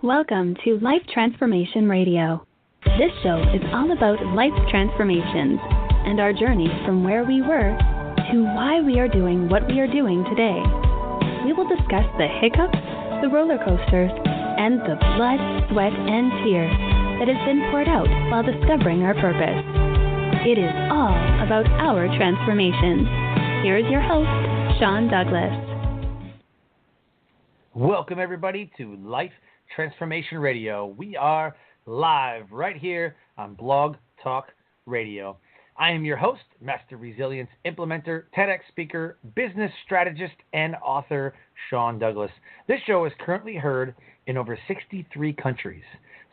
Welcome to Life Transformation Radio. This show is all about life transformations and our journeys from where we were to why we are doing what we are doing today. We will discuss the hiccups, the roller coasters, and the blood, sweat, and tears that has been poured out while discovering our purpose. It is all about our transformations. Here is your host, Sean Douglas. Welcome, everybody, to Life Transformation Radio. We are live right here on Blog Talk Radio. I am your host, Master Resilience Implementer, TEDx speaker, business strategist, and author, Sean Douglas. This show is currently heard in over 63 countries,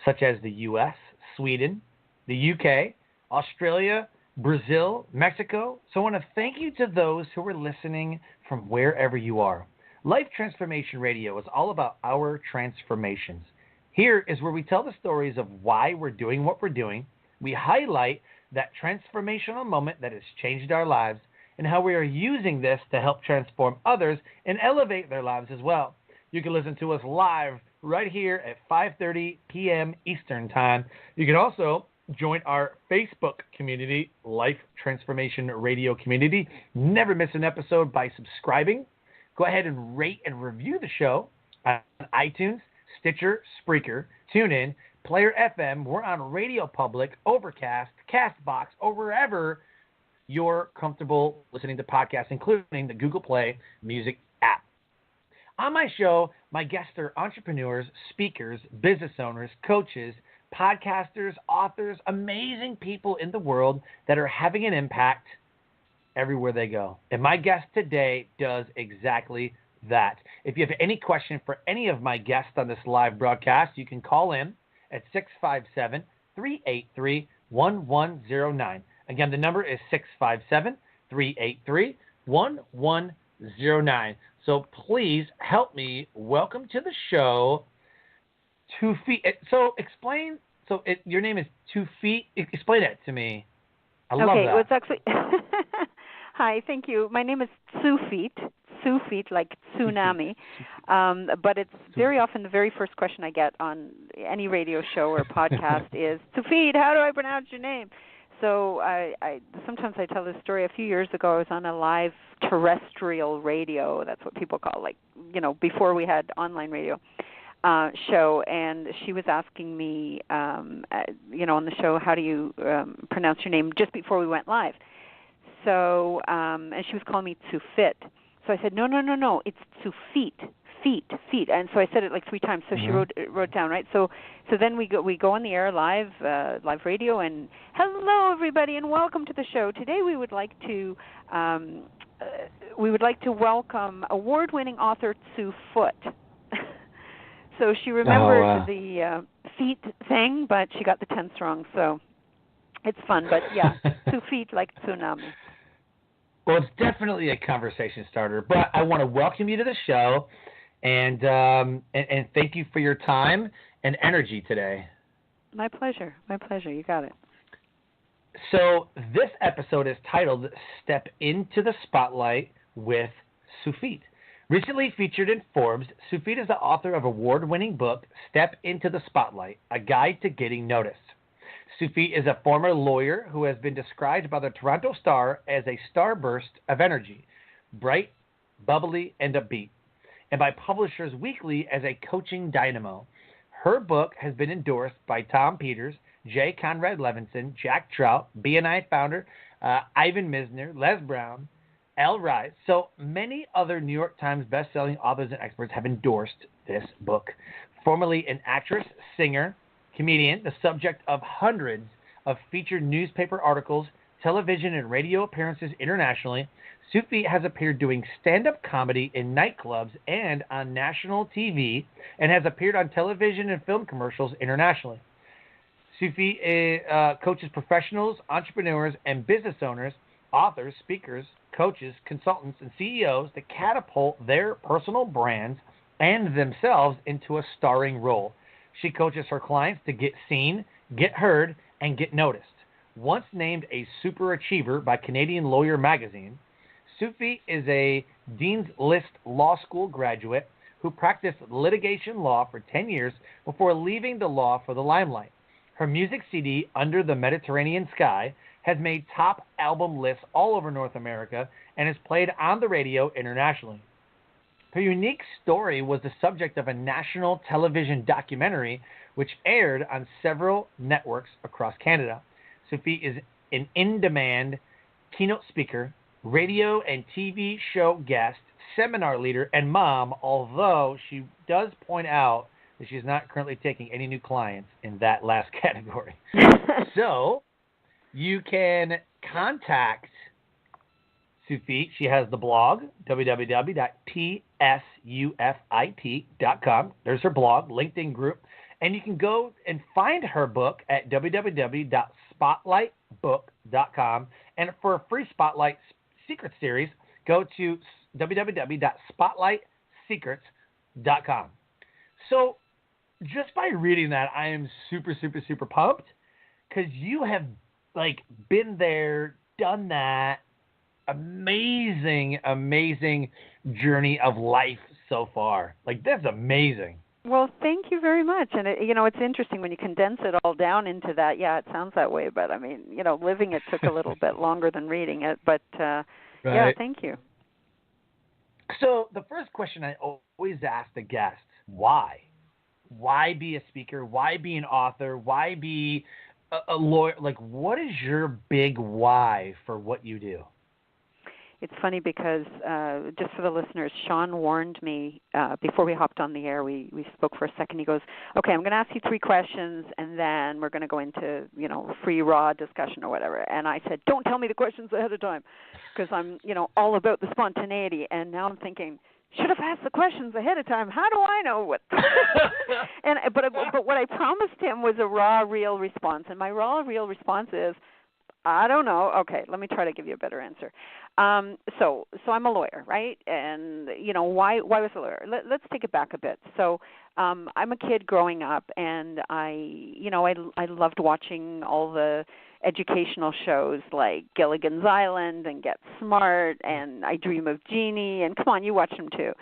such as the U.S., Sweden, the UK, Australia, Brazil, Mexico. So I want to thank you to those who are listening from wherever you are. Life Transformation Radio is all about our transformations. Here is where we tell the stories of why we're doing what we're doing. We highlight that transformational moment that has changed our lives and how we are using this to help transform others and elevate their lives as well. You can listen to us live right here at 5:30 p.m. Eastern Time. You can also join our Facebook community, Life Transformation Radio Community. Never miss an episode by subscribing. Go ahead and rate and review the show on iTunes, Stitcher, Spreaker, TuneIn, Player FM. We're on Radio Public, Overcast, CastBox, or wherever you're comfortable listening to podcasts, including the Google Play Music app. On my show, my guests are entrepreneurs, speakers, business owners, coaches, podcasters, authors, amazing people in the world that are having an impact everywhere they go. And my guest today does exactly that. If you have any question for any of my guests on this live broadcast, you can call in at 657-383-1109. Again, the number is 657-383-1109. So please help me welcome to the show TSUFIT. So explain, your name is TSUFIT. Explain it to me. I love that. Okay, well, it's actually... Hi, thank you. My name is TSUFIT, like tsunami, but it's very often the very first question I get on any radio show or podcast is, TSUFIT, how do I pronounce your name? So I sometimes I tell this story. A few years ago, I was on a live terrestrial radio, that's what people call, before we had online radio, show, and she was asking me, on the show, how do you pronounce your name, just before we went live. So, and she was calling me TSUFIT. So I said, no, it's TSUFIT, feet. And so I said it like 3 times. So she wrote down, right? So then we go on the air live radio, and hello everybody, and welcome to the show. Today we would like to welcome award-winning author TSUFIT. So she remembered the feet thing, but she got the tense wrong. So it's fun, but yeah, TSUFIT like tsunami. Well, it's definitely a conversation starter, but I want to welcome you to the show and thank you for your time and energy today. My pleasure. You got it. So this episode is titled Step into the Spotlight with TSUFIT. Recently featured in Forbes, TSUFIT is the author of award-winning book, Step into the Spotlight, A Guide to Getting Noticed. TSUFIT is a former lawyer who has been described by the Toronto Star as a starburst of energy, bright, bubbly, and upbeat, and by Publishers Weekly as a coaching dynamo. Her book has been endorsed by Tom Peters, J. Conrad Levinson, Jack Trout, BNI founder Ivan Misner, Les Brown, Ries. So many other New York Times best-selling authors and experts have endorsed this book. Formerly an actress, singer, comedian, the subject of hundreds of featured newspaper articles, television and radio appearances internationally, TSUFIT has appeared doing stand-up comedy in nightclubs and on national TV, and has appeared on television and film commercials internationally. TSUFIT coaches professionals, entrepreneurs, and business owners, authors, speakers, coaches, consultants, and CEOs to catapult their personal brands and themselves into a starring role. She coaches her clients to get seen, get heard, and get noticed. Once named a super achiever by Canadian Lawyer magazine, TSUFIT is a Dean's List Law School graduate, who practiced litigation law for 10 years before leaving the law for the limelight. Her music CD, Under the Mediterranean Sky, has made top album lists all over North America and is played on the radio internationally. Her unique story was the subject of a national television documentary which aired on several networks across Canada. Sophie is an in-demand keynote speaker, radio and TV show guest, seminar leader, and mom, although she does point out that she's not currently taking any new clients in that last category. So you can contact Sophie. She has the blog, www.tsufit.com. There's her blog, LinkedIn group. And you can go and find her book at www.spotlightbook.com. And for a free Spotlight Secret Series, go to www.spotlightsecrets.com. So just by reading that, I am super, super, super pumped because you have been there, done that. Amazing, amazing journey of life so far. That's amazing. Well, thank you very much. And, it's interesting when you condense it all down into that. Yeah, it sounds that way. But, living it took a little bit longer than reading it. But, right. Yeah, thank you. So the first question I always ask the guests, why? Why be a speaker? Why be an author? Why be a lawyer? What is your big why for what you do? It's funny because, just for the listeners, Sean warned me before we hopped on the air. We spoke for a second. He goes, okay, I'm going to ask you 3 questions, and then we're going to go into, free, raw discussion or whatever. And I said, don't tell me the questions ahead of time because I'm, all about the spontaneity. And now I'm thinking, should have asked the questions ahead of time. How do I know what? But what I promised him was a raw, real response. And my raw, real response is, I don't know. Okay, let me try to give you a better answer. So I'm a lawyer, right? And why was a lawyer? Let's take it back a bit. So I'm a kid growing up, and I loved watching all the educational shows like Gilligan's Island and Get Smart and I Dream of Jeannie, and come on, you watch them too.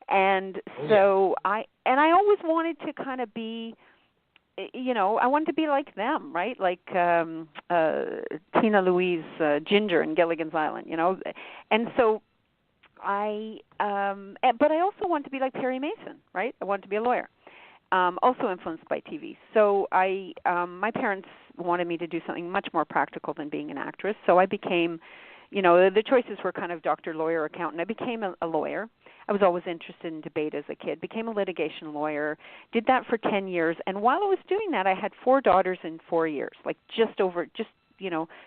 And so I always wanted to kind of be, I wanted to be like them, right? Like Tina Louise Ginger in Gilligan's Island, And so but I also wanted to be like Perry Mason, right? I wanted to be a lawyer. Also influenced by TV. So my parents wanted me to do something much more practical than being an actress. So I became, the choices were kind of doctor, lawyer, accountant. I became a lawyer. I was always interested in debate as a kid, became a litigation lawyer, did that for 10 years. And while I was doing that, I had 4 daughters in 4 years,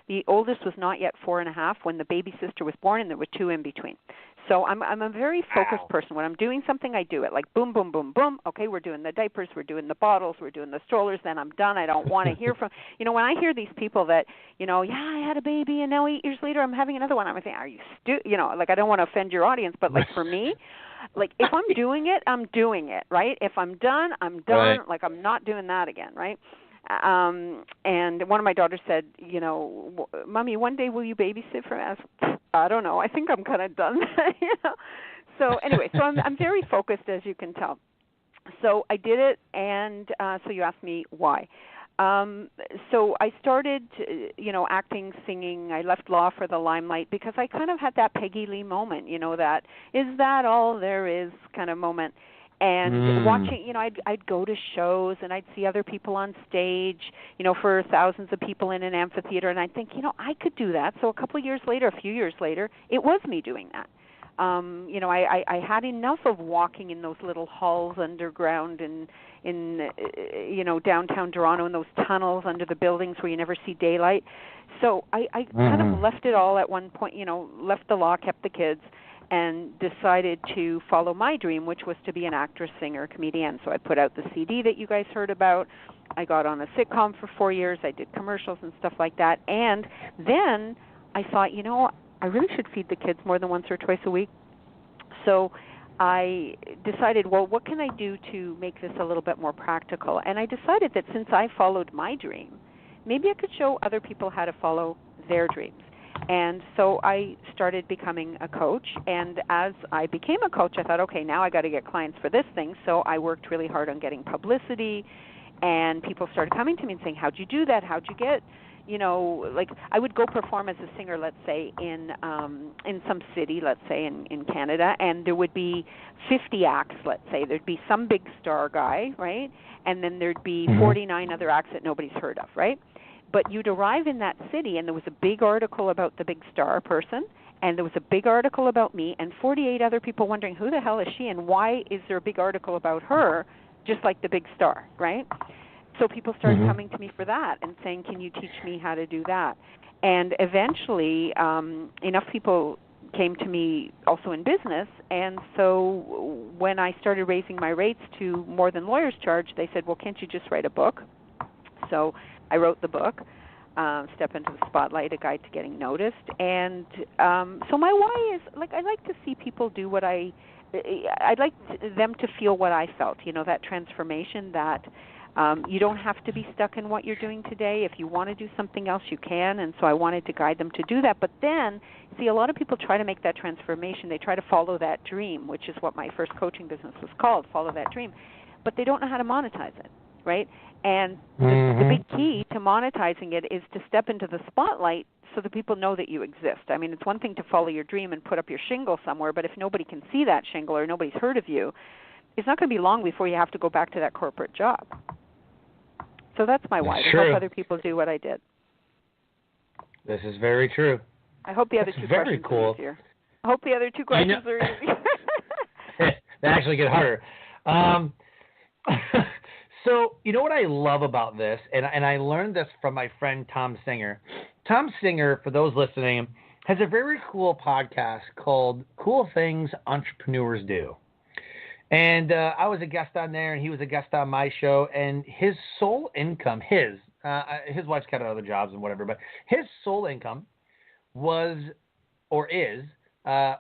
the oldest was not yet 4.5 when the baby sister was born, and there were 2 in between. So I'm a very focused person. When I'm doing something, I do it like boom, boom, boom, boom. Okay, we're doing the diapers, we're doing the bottles, we're doing the strollers, then I'm done. I don't want to hear from, when I hear these people that, I had a baby and now 8 years later I'm having another one. I'm thinking, are you I don't want to offend your audience, but for me, if I'm doing it, I'm doing it, right? If I'm done, I'm done. Right. I'm not doing that again, right? And one of my daughters said, Mommy, one day will you babysit for us? I don't know. I think I'm kind of done. So anyway, so I'm very focused, as you can tell. So I did it, and so you asked me why. So I started, acting, singing. I left law for the limelight because I kind of had that Peggy Lee moment, that is that all there is kind of moment. And watching, I'd go to shows and I'd see other people on stage, for thousands of people in an amphitheater, and I'd think, I could do that. So a few years later, it was me doing that. I had enough of walking in those little halls underground in downtown Toronto, in those tunnels under the buildings where you never see daylight. So I kind of left it all at one point, left the law, kept the kids, and decided to follow my dream, which was to be an actress, singer, comedienne. So I put out the CD that you guys heard about. I got on a sitcom for 4 years. I did commercials and stuff like that. And then I thought, I really should feed the kids more than once or twice a week. So I decided, well, what can I do to make this a little bit more practical? And I decided that since I followed my dream, maybe I could show other people how to follow their dreams. And so I started becoming a coach, and as I became a coach, I thought, okay, now I got to get clients for this thing. So I worked really hard on getting publicity, and people started coming to me and saying, how'd you do that? How'd you get, like I would go perform as a singer, let's say, in some city, let's say in Canada, and there would be 50 acts, let's say. There'd be some big star guy, right? And then there'd be 49 other acts that nobody's heard of, right? But you'd arrive in that city, and there was a big article about the big star person, and there was a big article about me, and 48 other people wondering, who the hell is she, and why is there a big article about her, just like the big star, right? So people started coming to me for that and saying, can you teach me how to do that? And eventually, enough people came to me also in business, and so when I started raising my rates to more than lawyers charge, they said, well, can't you just write a book? So I wrote the book, Step Into the Spotlight, A Guide to Getting Noticed. And so my why is, like, I like to see people do what I'd like them to feel what I felt, that transformation, that you don't have to be stuck in what you're doing today. If you want to do something else, you can. And so I wanted to guide them to do that. But then, see, a lot of people try to make that transformation. They try to follow that dream, which is what my first coaching business was called, Follow That Dream. But they don't know how to monetize it, right? And the big key to monetizing it is to step into the spotlight so that people know that you exist. I mean, it's one thing to follow your dream and put up your shingle somewhere, but if nobody can see that shingle or nobody's heard of you, it's not going to be long before you have to go back to that corporate job. So that's my why, to help other people do what I did. This is very true. I hope the other two questions are easier. I hope the other two questions are easier. They actually get harder. So, you know what I love about this, and I learned this from my friend Tom Singer. Tom Singer, for those listening, has a very cool podcast called Cool Things Entrepreneurs Do. And I was a guest on there, and he was a guest on my show, and his sole income, his wife's got other jobs and whatever, but his sole income was, or is,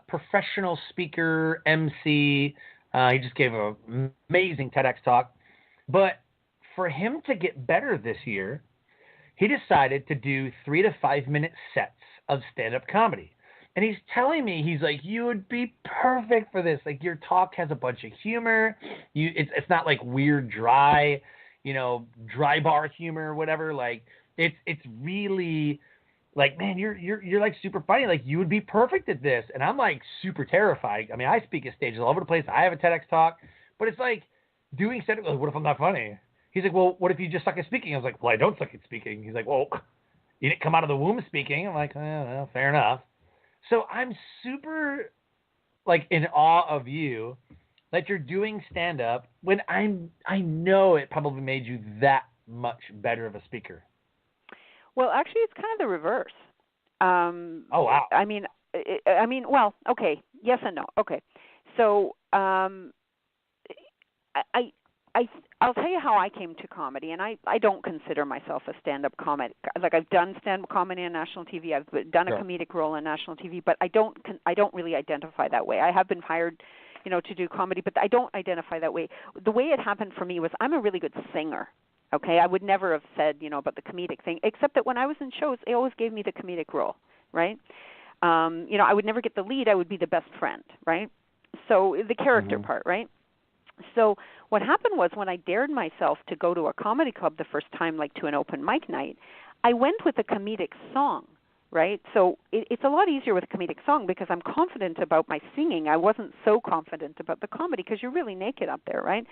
professional speaker, MC. He just gave an amazing TEDx talk. But for him to get better this year, he decided to do 3 to 5 minute sets of stand-up comedy. And he's telling me, he's like, you would be perfect for this. Like, your talk has a bunch of humor. It's not like weird, dry, dry bar humor or whatever. Like, it's really like, man, you're like super funny. Like, you would be perfect at this. And I'm like super terrified. I mean, I speak at stages all over the place. I have a TEDx talk, but it's like doing stand-up. Like, what if I'm not funny? He's like, well, what if you just suck at speaking? I was like, well, I don't suck at speaking. He's like, well, you didn't come out of the womb speaking. I'm like, well, fair enough. So I'm super, like, in awe of you that you're doing stand-up when I know it probably made you that much better of a speaker. Well, actually, it's kind of the reverse. Oh, wow. I mean, well, okay, yes and no. Okay, so I'll tell you how I came to comedy, and I don't consider myself a stand-up comic. Like, I've done stand-up comedy on national TV. I've done a comedic role on national TV, but I don't really identify that way. I have been hired, to do comedy, but I don't identify that way. The way it happened for me was I'm a really good singer. Okay, I would never have said, about the comedic thing, except that when I was in shows, they always gave me the comedic role, right? I would never get the lead. I would be the best friend, right? So the character part, right? So what happened was when I dared myself to go to a comedy club the first time, like to an open mic night, I went with a comedic song, right? So it's a lot easier with a comedic song because I'm confident about my singing. I wasn't so confident about the comedy because you're really naked up there, right?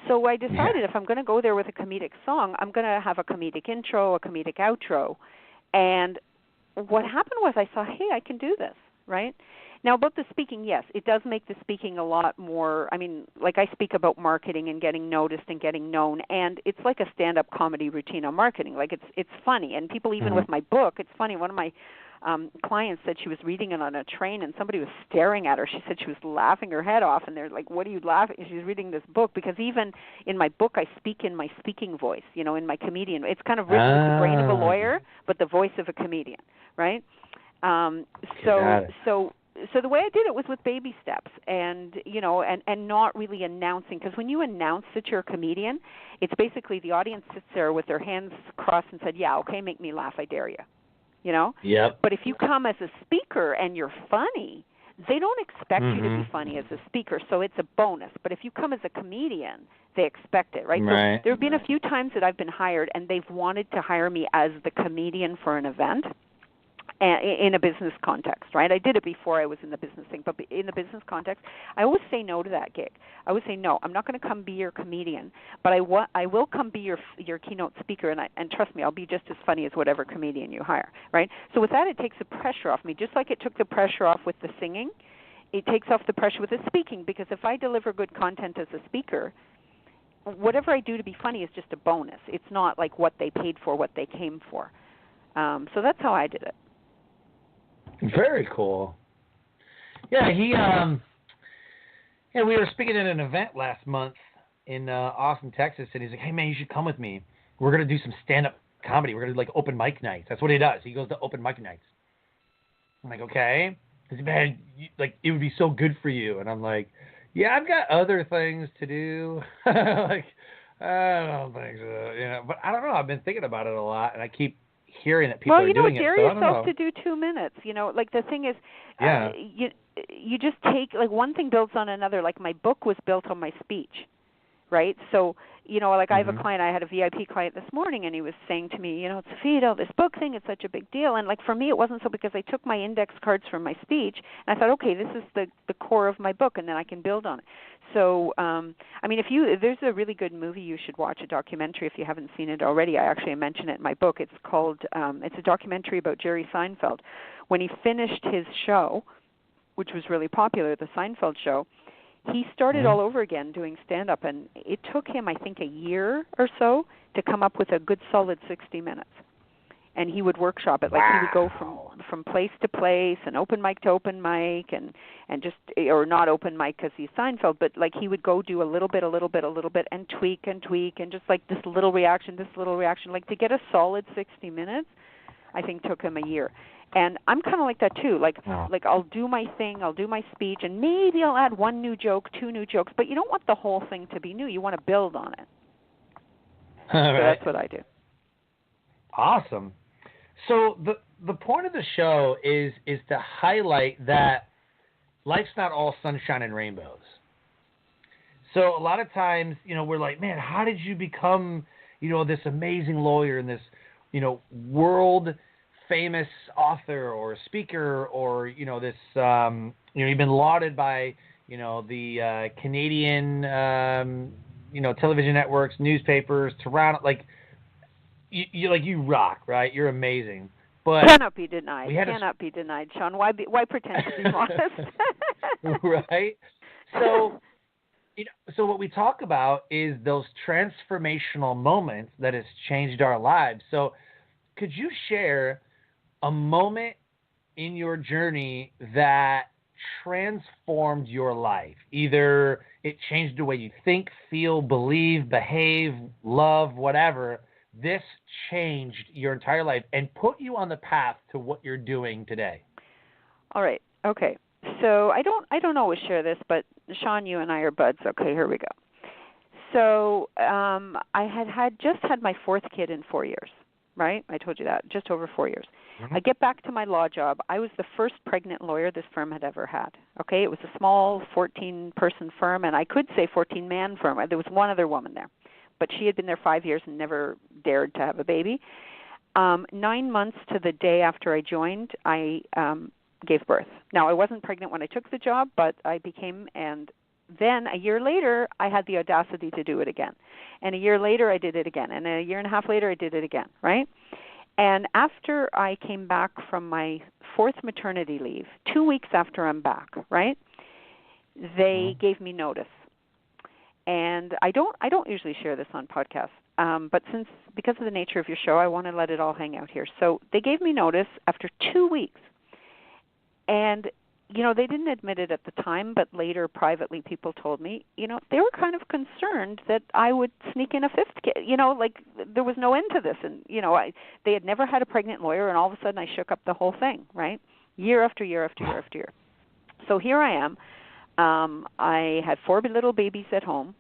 So I decided if I'm going to go there with a comedic song, I'm going to have a comedic intro, a comedic outro. And what happened was I saw, hey, I can do this, right? Now, about the speaking, yes, it does make the speaking a lot more, like I speak about marketing and getting noticed and getting known, and it's like a stand-up comedy routine on marketing. Like, it's funny, and people, even with my book, it's funny. One of my clients said she was reading it on a train, and somebody was staring at her. She said she was laughing her head off, and they're like, what are you laughing? She's reading this book, because even in my book, I speak in my speaking voice, in my comedian. It's kind of written with the brain of a lawyer, but the voice of a comedian, right? So the way I did it was with baby steps and not really announcing, because when you announce that you're a comedian, it's basically the audience sits there with their hands crossed and said, yeah, okay, make me laugh, I dare you, you know? Yep. But if you come as a speaker and you're funny, they don't expect you to be funny as a speaker, so it's a bonus. But if you come as a comedian, they expect it, right? So there have been a few times that I've been hired, and they've wanted to hire me as the comedian for an event in a business context, right? I did it before I was in the business thing, but in the business context, I always say no to that gig. I always say, no, I'm not going to come be your comedian, but I will come be your keynote speaker, and trust me, I'll be just as funny as whatever comedian you hire, right? So with that, it takes the pressure off me, just like it took the pressure off with the singing. It takes off the pressure with the speaking, because if I deliver good content as a speaker, whatever I do to be funny is just a bonus. It's not like what they paid for, what they came for. So that's how I did it. Very cool. Yeah, we were speaking at an event last month in Austin, Texas, and he's like, hey, man, you should come with me. We're going to do some stand-up comedy. We're going to do, like, open mic nights. That's what he does. He goes to open mic nights. I'm like, okay. He said, man, it would be so good for you. And I'm like, yeah, I've got other things to do. Like, I don't think so. You know, but I don't know. I've been thinking about it a lot, and I keep hearing that people are doing it. Dare so yourself to do 2 minutes. You know, like the thing is, you just take, like, one thing builds on another. Like my book was built on my speech, right? So, you know, like I have a client, I had a VIP client this morning, and he was saying to me, you know, Sophia, this book thing is such a big deal. And like for me, it wasn't so, because I took my index cards from my speech, and I thought, okay, this is the core of my book, and then I can build on it. So, I mean, there's a really good movie you should watch, a documentary if you haven't seen it already. I actually mention it in my book. It's called, it's a documentary about Jerry Seinfeld. When he finished his show, which was really popular, the Seinfeld show, he started all over again doing stand-up, and it took him, I think, a year or so to come up with a good solid 60 minutes. And he would workshop it. Like he would go from place to place and open mic to open mic and just, or not open mic because he's Seinfeld, but like he would go do a little bit and tweak and just like this little reaction. Like to get a solid 60 minutes, I think took him a year. And I'm kind of like that too. Like I'll do my thing, I'll do my speech, and maybe I'll add one new joke, two new jokes, but you don't want the whole thing to be new. You want to build on it. So that's what I do. Awesome. So the point of the show is to highlight that life's not all sunshine and rainbows. So a lot of times, you know, we're like, man, how did you become, you know, this amazing lawyer and this, you know, world famous author or speaker, or, you know, this, you know, you've been lauded by, you know, the Canadian, you know, television networks, newspapers, Toronto, like, you rock, right? You're amazing. But cannot be denied. Be denied, Sean. Why pretend to be modest? Right. So, you know, so what we talk about is those transformational moments that has changed our lives. So, could you share a moment in your journey that transformed your life? Either it changed the way you think, feel, believe, behave, love, whatever. This changed your entire life and put you on the path to what you're doing today. All right. Okay. So I don't always share this, but Sean, you and I are buds. Okay, here we go. So I had just had my fourth kid in 4 years, right? I told you that, just over 4 years. Mm-hmm. I get back to my law job. I was the first pregnant lawyer this firm had ever had. Okay, it was a small 14-person firm, and I could say 14-man firm. There was one other woman there, but she had been there 5 years and never dared to have a baby. 9 months to the day after I joined, I gave birth. Now, I wasn't pregnant when I took the job, but I became, and then a year later, I had the audacity to do it again. And a year later, I did it again. And a year and a half later, I did it again, right? And after I came back from my fourth maternity leave, 2 weeks after I'm back, right, they gave me notice. And I don't usually share this on podcasts, but because of the nature of your show, I want to let it all hang out here. So they gave me notice after 2 weeks. And, you know, they didn't admit it at the time, but later privately people told me, you know, they were kind of concerned that I would sneak in a fifth kid. You know, like there was no end to this. And, you know, they had never had a pregnant lawyer, and all of a sudden I shook up the whole thing, right? Year after year after year after year. So here I am. I had 4 little babies at home,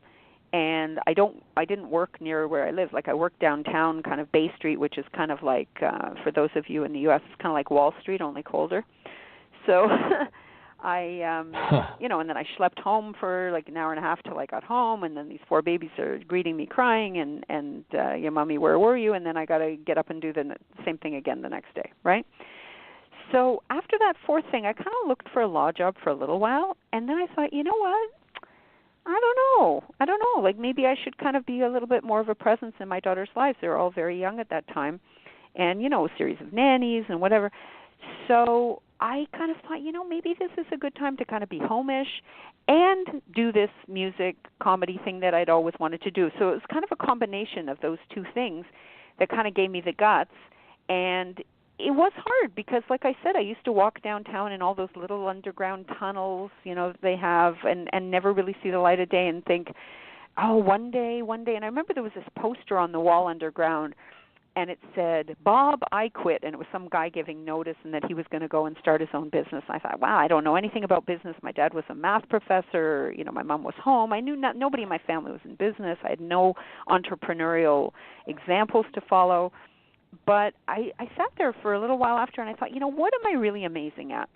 and I didn't work near where I live. Like I worked downtown, kind of Bay Street, which is kind of like, for those of you in the U.S., it's kind of like Wall Street, only colder. So and then I schlepped home for like an hour and a half till I got home, and then these 4 babies are greeting me crying, and yeah, Mommy, where were you? And then I got to get up and do the same thing again the next day, right? So after that 4th thing, I kind of looked for a law job for a little while, and then I thought, you know what? I don't know. Like maybe I should kind of be a little bit more of a presence in my daughter's lives. They were all very young at that time, and a series of nannies and whatever. So I kind of thought, maybe this is a good time to kind of be home-ish and do this music comedy thing that I'd always wanted to do. So it was kind of a combination of those 2 things that kind of gave me the guts. And it was hard because, like I said, I used to walk downtown in all those little underground tunnels, they have, and never really see the light of day and think, oh, one day. And I remember there was this poster on the wall underground, and it said, Bob, I quit. And it was some guy giving notice and that he was going to go and start his own business. And I thought, wow, I don't know anything about business. My dad was a math professor. My mom was home. I knew nobody in my family was in business. I had no entrepreneurial examples to follow. But I sat there for a little while after, and I thought, what am I really amazing at?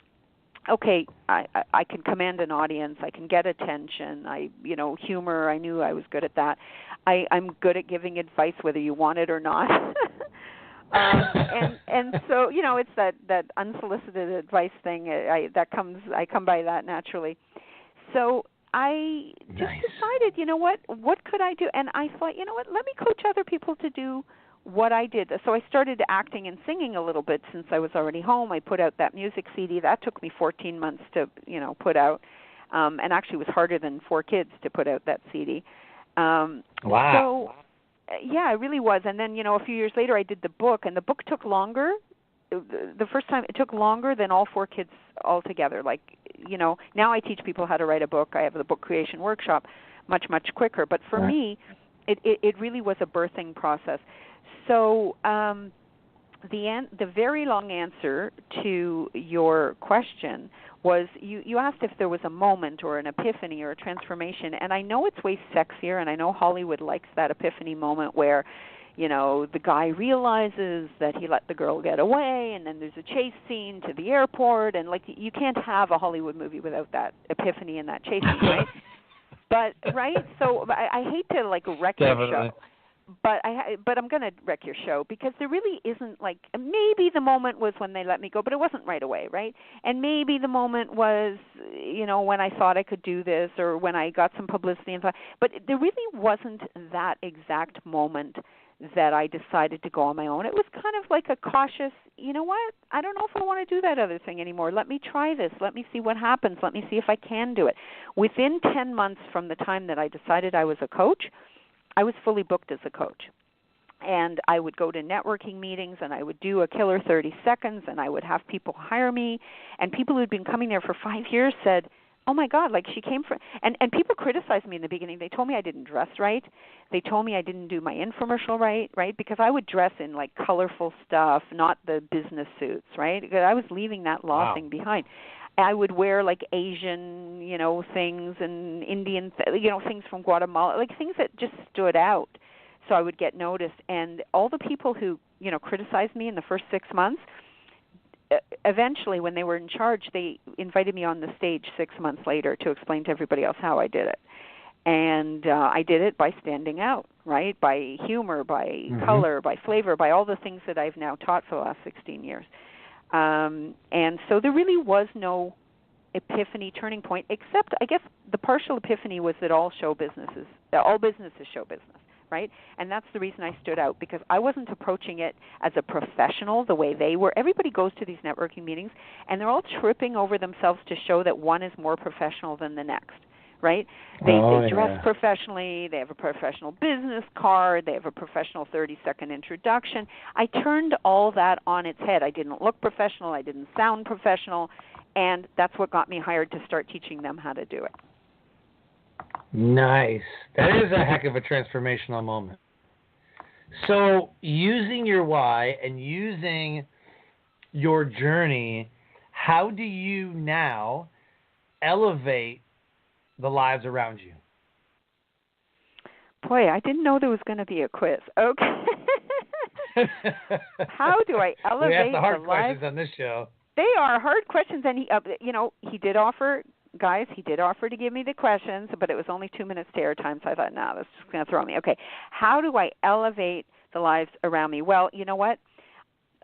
Okay, I can command an audience. I can get attention. Humor, I knew I was good at that. I'm good at giving advice whether you want it or not. And so, it's that unsolicited advice thing. I come by that naturally. So I just decided, what could I do? And I thought, let me coach other people to do what I did. So I started acting and singing a little bit since I was already home. I put out that music CD. That took me 14 months to, put out, and actually was harder than 4 kids to put out that CD. Wow. So, yeah, it really was. And then, a few years later, I did the book, and the book took longer. The first time it took longer than all 4 kids altogether. Like, now I teach people how to write a book. I have the book creation workshop much, much quicker. But for me, it really was a birthing process. So the very long answer to your question was you asked if there was a moment or an epiphany or a transformation, and I know it's way sexier, and I know Hollywood likes that epiphany moment where, the guy realizes that he let the girl get away, and then there's a chase scene to the airport, and like you can't have a Hollywood movie without that epiphany and that chase scene, right? But right, so I hate to like wreck your show. But I'm going to wreck your show because there really isn't maybe the moment was when they let me go, but it wasn't right away, right? And maybe the moment was, when I thought I could do this or when I got some publicity and thought, but there really wasn't that exact moment that I decided to go on my own. It was kind of like a cautious, you know what, I don't know if I want to do that other thing anymore. Let me try this. Let me see what happens. Let me see if I can do it. Within 10 months from the time that I decided I was a coach, I was fully booked as a coach. And I would go to networking meetings, and I would do a killer 30 seconds, and I would have people hire me. And people who'd been coming there for 5 years said, oh, my God, like she came from – and people criticized me in the beginning. They told me I didn't dress right. They told me I didn't do my infomercial right? Because I would dress in, like, colorful stuff, not the business suits, right? Because I was leaving that law thing behind. I would wear like Asian, things and Indian, things from Guatemala, like things that just stood out. So I would get noticed. And all the people who, criticized me in the first 6 months, eventually when they were in charge, they invited me on the stage 6 months later to explain to everybody else how I did it. And I did it by standing out, right? By humor, by color, by flavor, by all the things that I've now taught for the last 16 years. And so there really was no epiphany turning point, except I guess the partial epiphany was that all business is show business, right? And that's the reason I stood out, because I wasn't approaching it as a professional the way they were. Everybody goes to these networking meetings, and they're all tripping over themselves to show that one is more professional than the next. Right? They dress professionally, they have a professional business card, they have a professional 30-second introduction. I turned all that on its head. I didn't look professional, I didn't sound professional, and that's what got me hired to start teaching them how to do it. Nice. That is a heck of a transformational moment. So using your why and using your journey, how do you now elevate the lives around you? Boy, I didn't know there was going to be a quiz. Okay. How do I elevate we ask the hard the questions life? on this show. They are hard questions, and he did offer, guys, he did offer to give me the questions, but it was only 2 minutes to airtime, so I thought, no, that's just going to throw me. Okay, how do I elevate the lives around me? Well, you know what?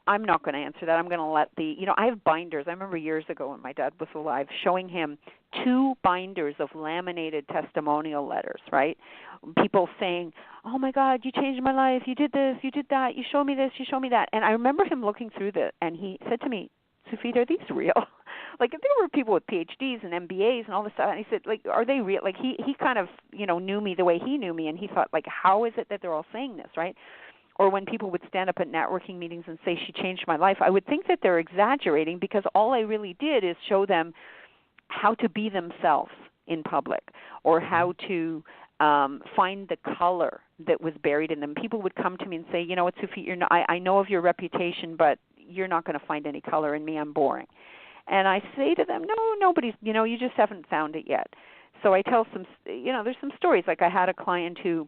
I'm not going to answer that. I'm going to let I have binders. I remember years ago when my dad was alive showing him 2 binders of laminated testimonial letters, right? People saying, oh, my God, you changed my life. You did this. You did that. You showed me this. You showed me that. And I remember him looking through that, and he said to me, SUFIT, are these real? Like, there were people with PhDs and MBAs and all this stuff. And he said, like, are they real? Like, he kind of, knew me the way he knew me, and he thought, like, how is it that they're all saying this, right? Or when people would stand up at networking meetings and say, she changed my life, I would think that they're exaggerating, because all I really did is show them how to be themselves in public, or how to find the color that was buried in them. People would come to me and say, you know what, SUFIT, I know of your reputation, but you're not going to find any color in me. I'm boring. And I say to them, no, nobody's, you just haven't found it yet. So I tell some, there's some stories. Like, I had a client who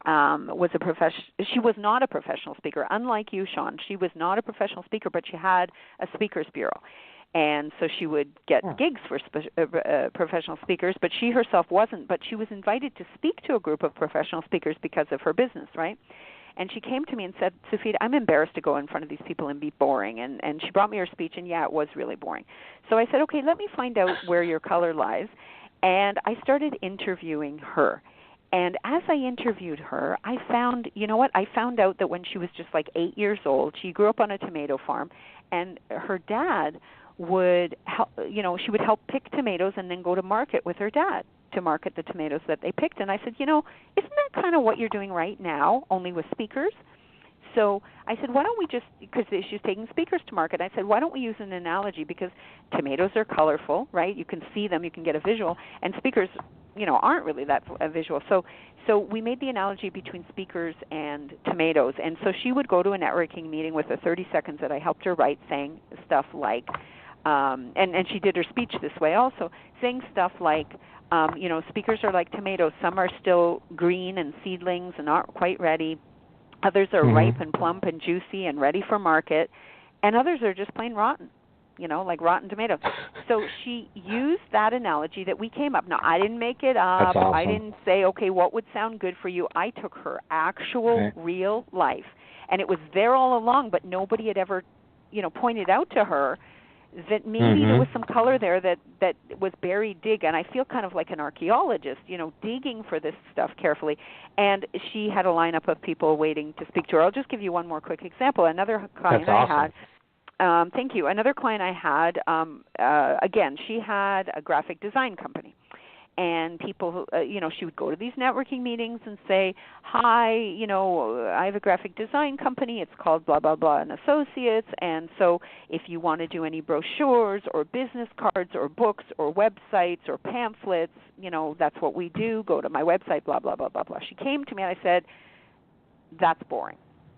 she was not a professional speaker. Unlike you, Sean, she was not a professional speaker, but she had a speakers bureau. And so she would get gigs for professional speakers, but she herself wasn't. But she was invited to speak to a group of professional speakers because of her business, right? And she came to me and said, SUFIT, I'm embarrassed to go in front of these people and be boring. And she brought me her speech, and yeah, it was really boring. So I said, okay, let me find out where your color lies. And I started interviewing her. And as I interviewed her, I found, I found out that when she was just like 8 years old, she grew up on a tomato farm, and her dad would help, she would help pick tomatoes and then go to market with her dad to market the tomatoes that they picked. And I said, isn't that kind of what you're doing right now, only with speakers? So I said, why don't we just, because she's taking speakers to market, I said, why don't we use an analogy, because tomatoes are colorful, right? You can see them, you can get a visual, and speakers, aren't really that visual. So we made the analogy between speakers and tomatoes. And so she would go to a networking meeting with the 30 seconds that I helped her write, saying stuff like, and she did her speech this way also, saying stuff like, speakers are like tomatoes. Some are still green and seedlings and aren't quite ready. Others are ripe and plump and juicy and ready for market. And others are just plain rotten, like rotten tomatoes. So she used that analogy that we came up. Now, I didn't make it up. That's awesome. I didn't say, okay, what would sound good for you? I took her actual real life. And it was there all along, but nobody had ever, pointed out to her that maybe there was some color there that was buried deep. And I feel kind of like an archaeologist, digging for this stuff carefully. And she had a lineup of people waiting to speak to her. I'll just give you one more quick example. Another client I had, thank you. Another client I had, again, she had a graphic design company. And people, she would go to these networking meetings and say, hi, I have a graphic design company. It's called blah, blah, blah, and Associates. And so if you want to do any brochures or business cards or books or websites or pamphlets, that's what we do. Go to my website, blah, blah, blah, blah, blah. She came to me and I said, that's boring.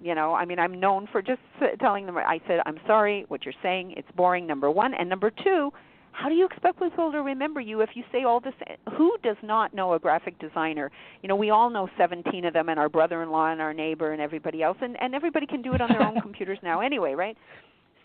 I'm known for just telling them. I said, I'm sorry, what you're saying, it's boring, number one. And number two, how do you expect people to remember you if you say all this? Who does not know a graphic designer? We all know 17 of them, and our brother-in-law and our neighbor and everybody else, and everybody can do it on their own computers now anyway, right?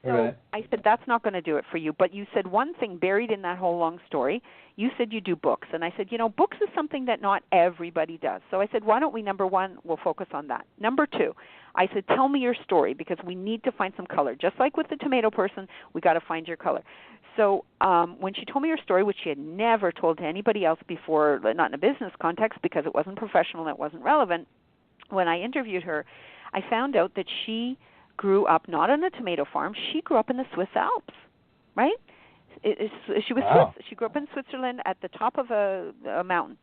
So I said, that's not going to do it for you. But you said one thing buried in that whole long story. You said you do books. And I said, books is something that not everybody does. So I said, why don't we, number one, we'll focus on that. Number two, I said, tell me your story, because we need to find some color. Just like with the tomato person, we got to find your color. So when she told me her story, which she had never told to anybody else before, not in a business context because it wasn't professional and it wasn't relevant, when I interviewed her, I found out that she grew up not on a tomato farm. She grew up in the Swiss Alps, right? She was Swiss. She grew up in Switzerland at the top of a mountain.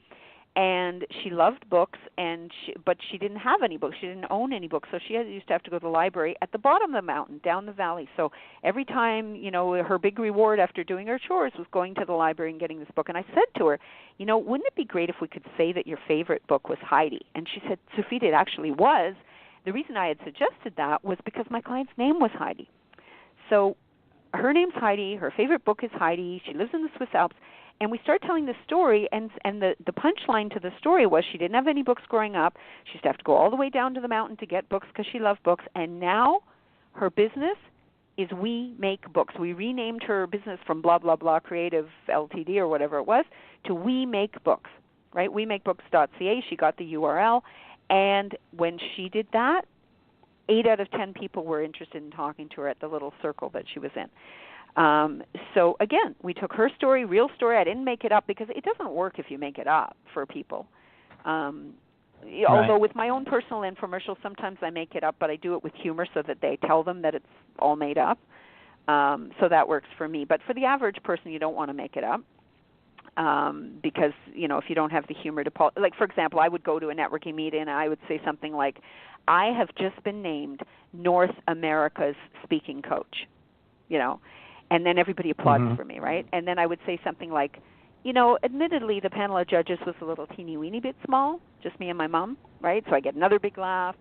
And she loved books, but she didn't have any books. She didn't own any books, so she used to have to go to the library at the bottom of the mountain, down the valley. So every time, her big reward after doing her chores was going to the library and getting this book. And I said to her, wouldn't it be great if we could say that your favorite book was Heidi? And she said, SUFIT, it actually was. The reason I had suggested that was because my client's name was Heidi. So her name's Heidi. Her favorite book is Heidi. She lives in the Swiss Alps. And we started telling the story, and the punchline to the story was she didn't have any books growing up. She used to have to go all the way down to the mountain to get books because she loved books. And now her business is We Make Books. We renamed her business from blah, blah, blah, Creative Ltd. Or whatever it was to We Make Books, right? WeMakeBooks.ca. She got the URL. And when she did that, 8 out of 10 people were interested in talking to her at the little circle that she was in. So again, we took her story, real story. I didn't make it up because it doesn't work if you make it up for people. Although with my own personal infomercials, sometimes I make it up, but I do it with humor so that they tell them that it's all made up. So that works for me. But for the average person, you don't want to make it up. Because, if you don't have the humor to like, for example, I would go to a networking meeting and I would say something like, I have just been named North America's speaking coach, and then everybody applauds for me, right? And then I would say something like, admittedly, the panel of judges was a little teeny-weeny bit small, just me and my mom, right? So I get another big laugh.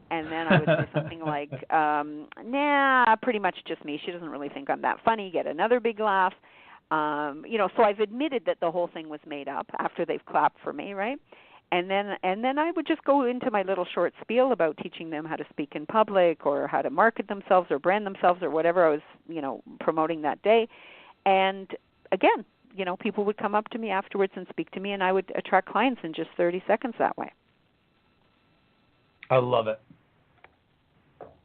And then I would say something like, nah, pretty much just me. She doesn't really think I'm that funny. Get another big laugh. So I've admitted that the whole thing was made up after they've clapped for me, right? And then I would just go into my little short spiel about teaching them how to speak in public or how to market themselves or brand themselves or whatever I was, promoting that day. And again, people would come up to me afterwards and speak to me, and I would attract clients in just 30 seconds that way. I love it.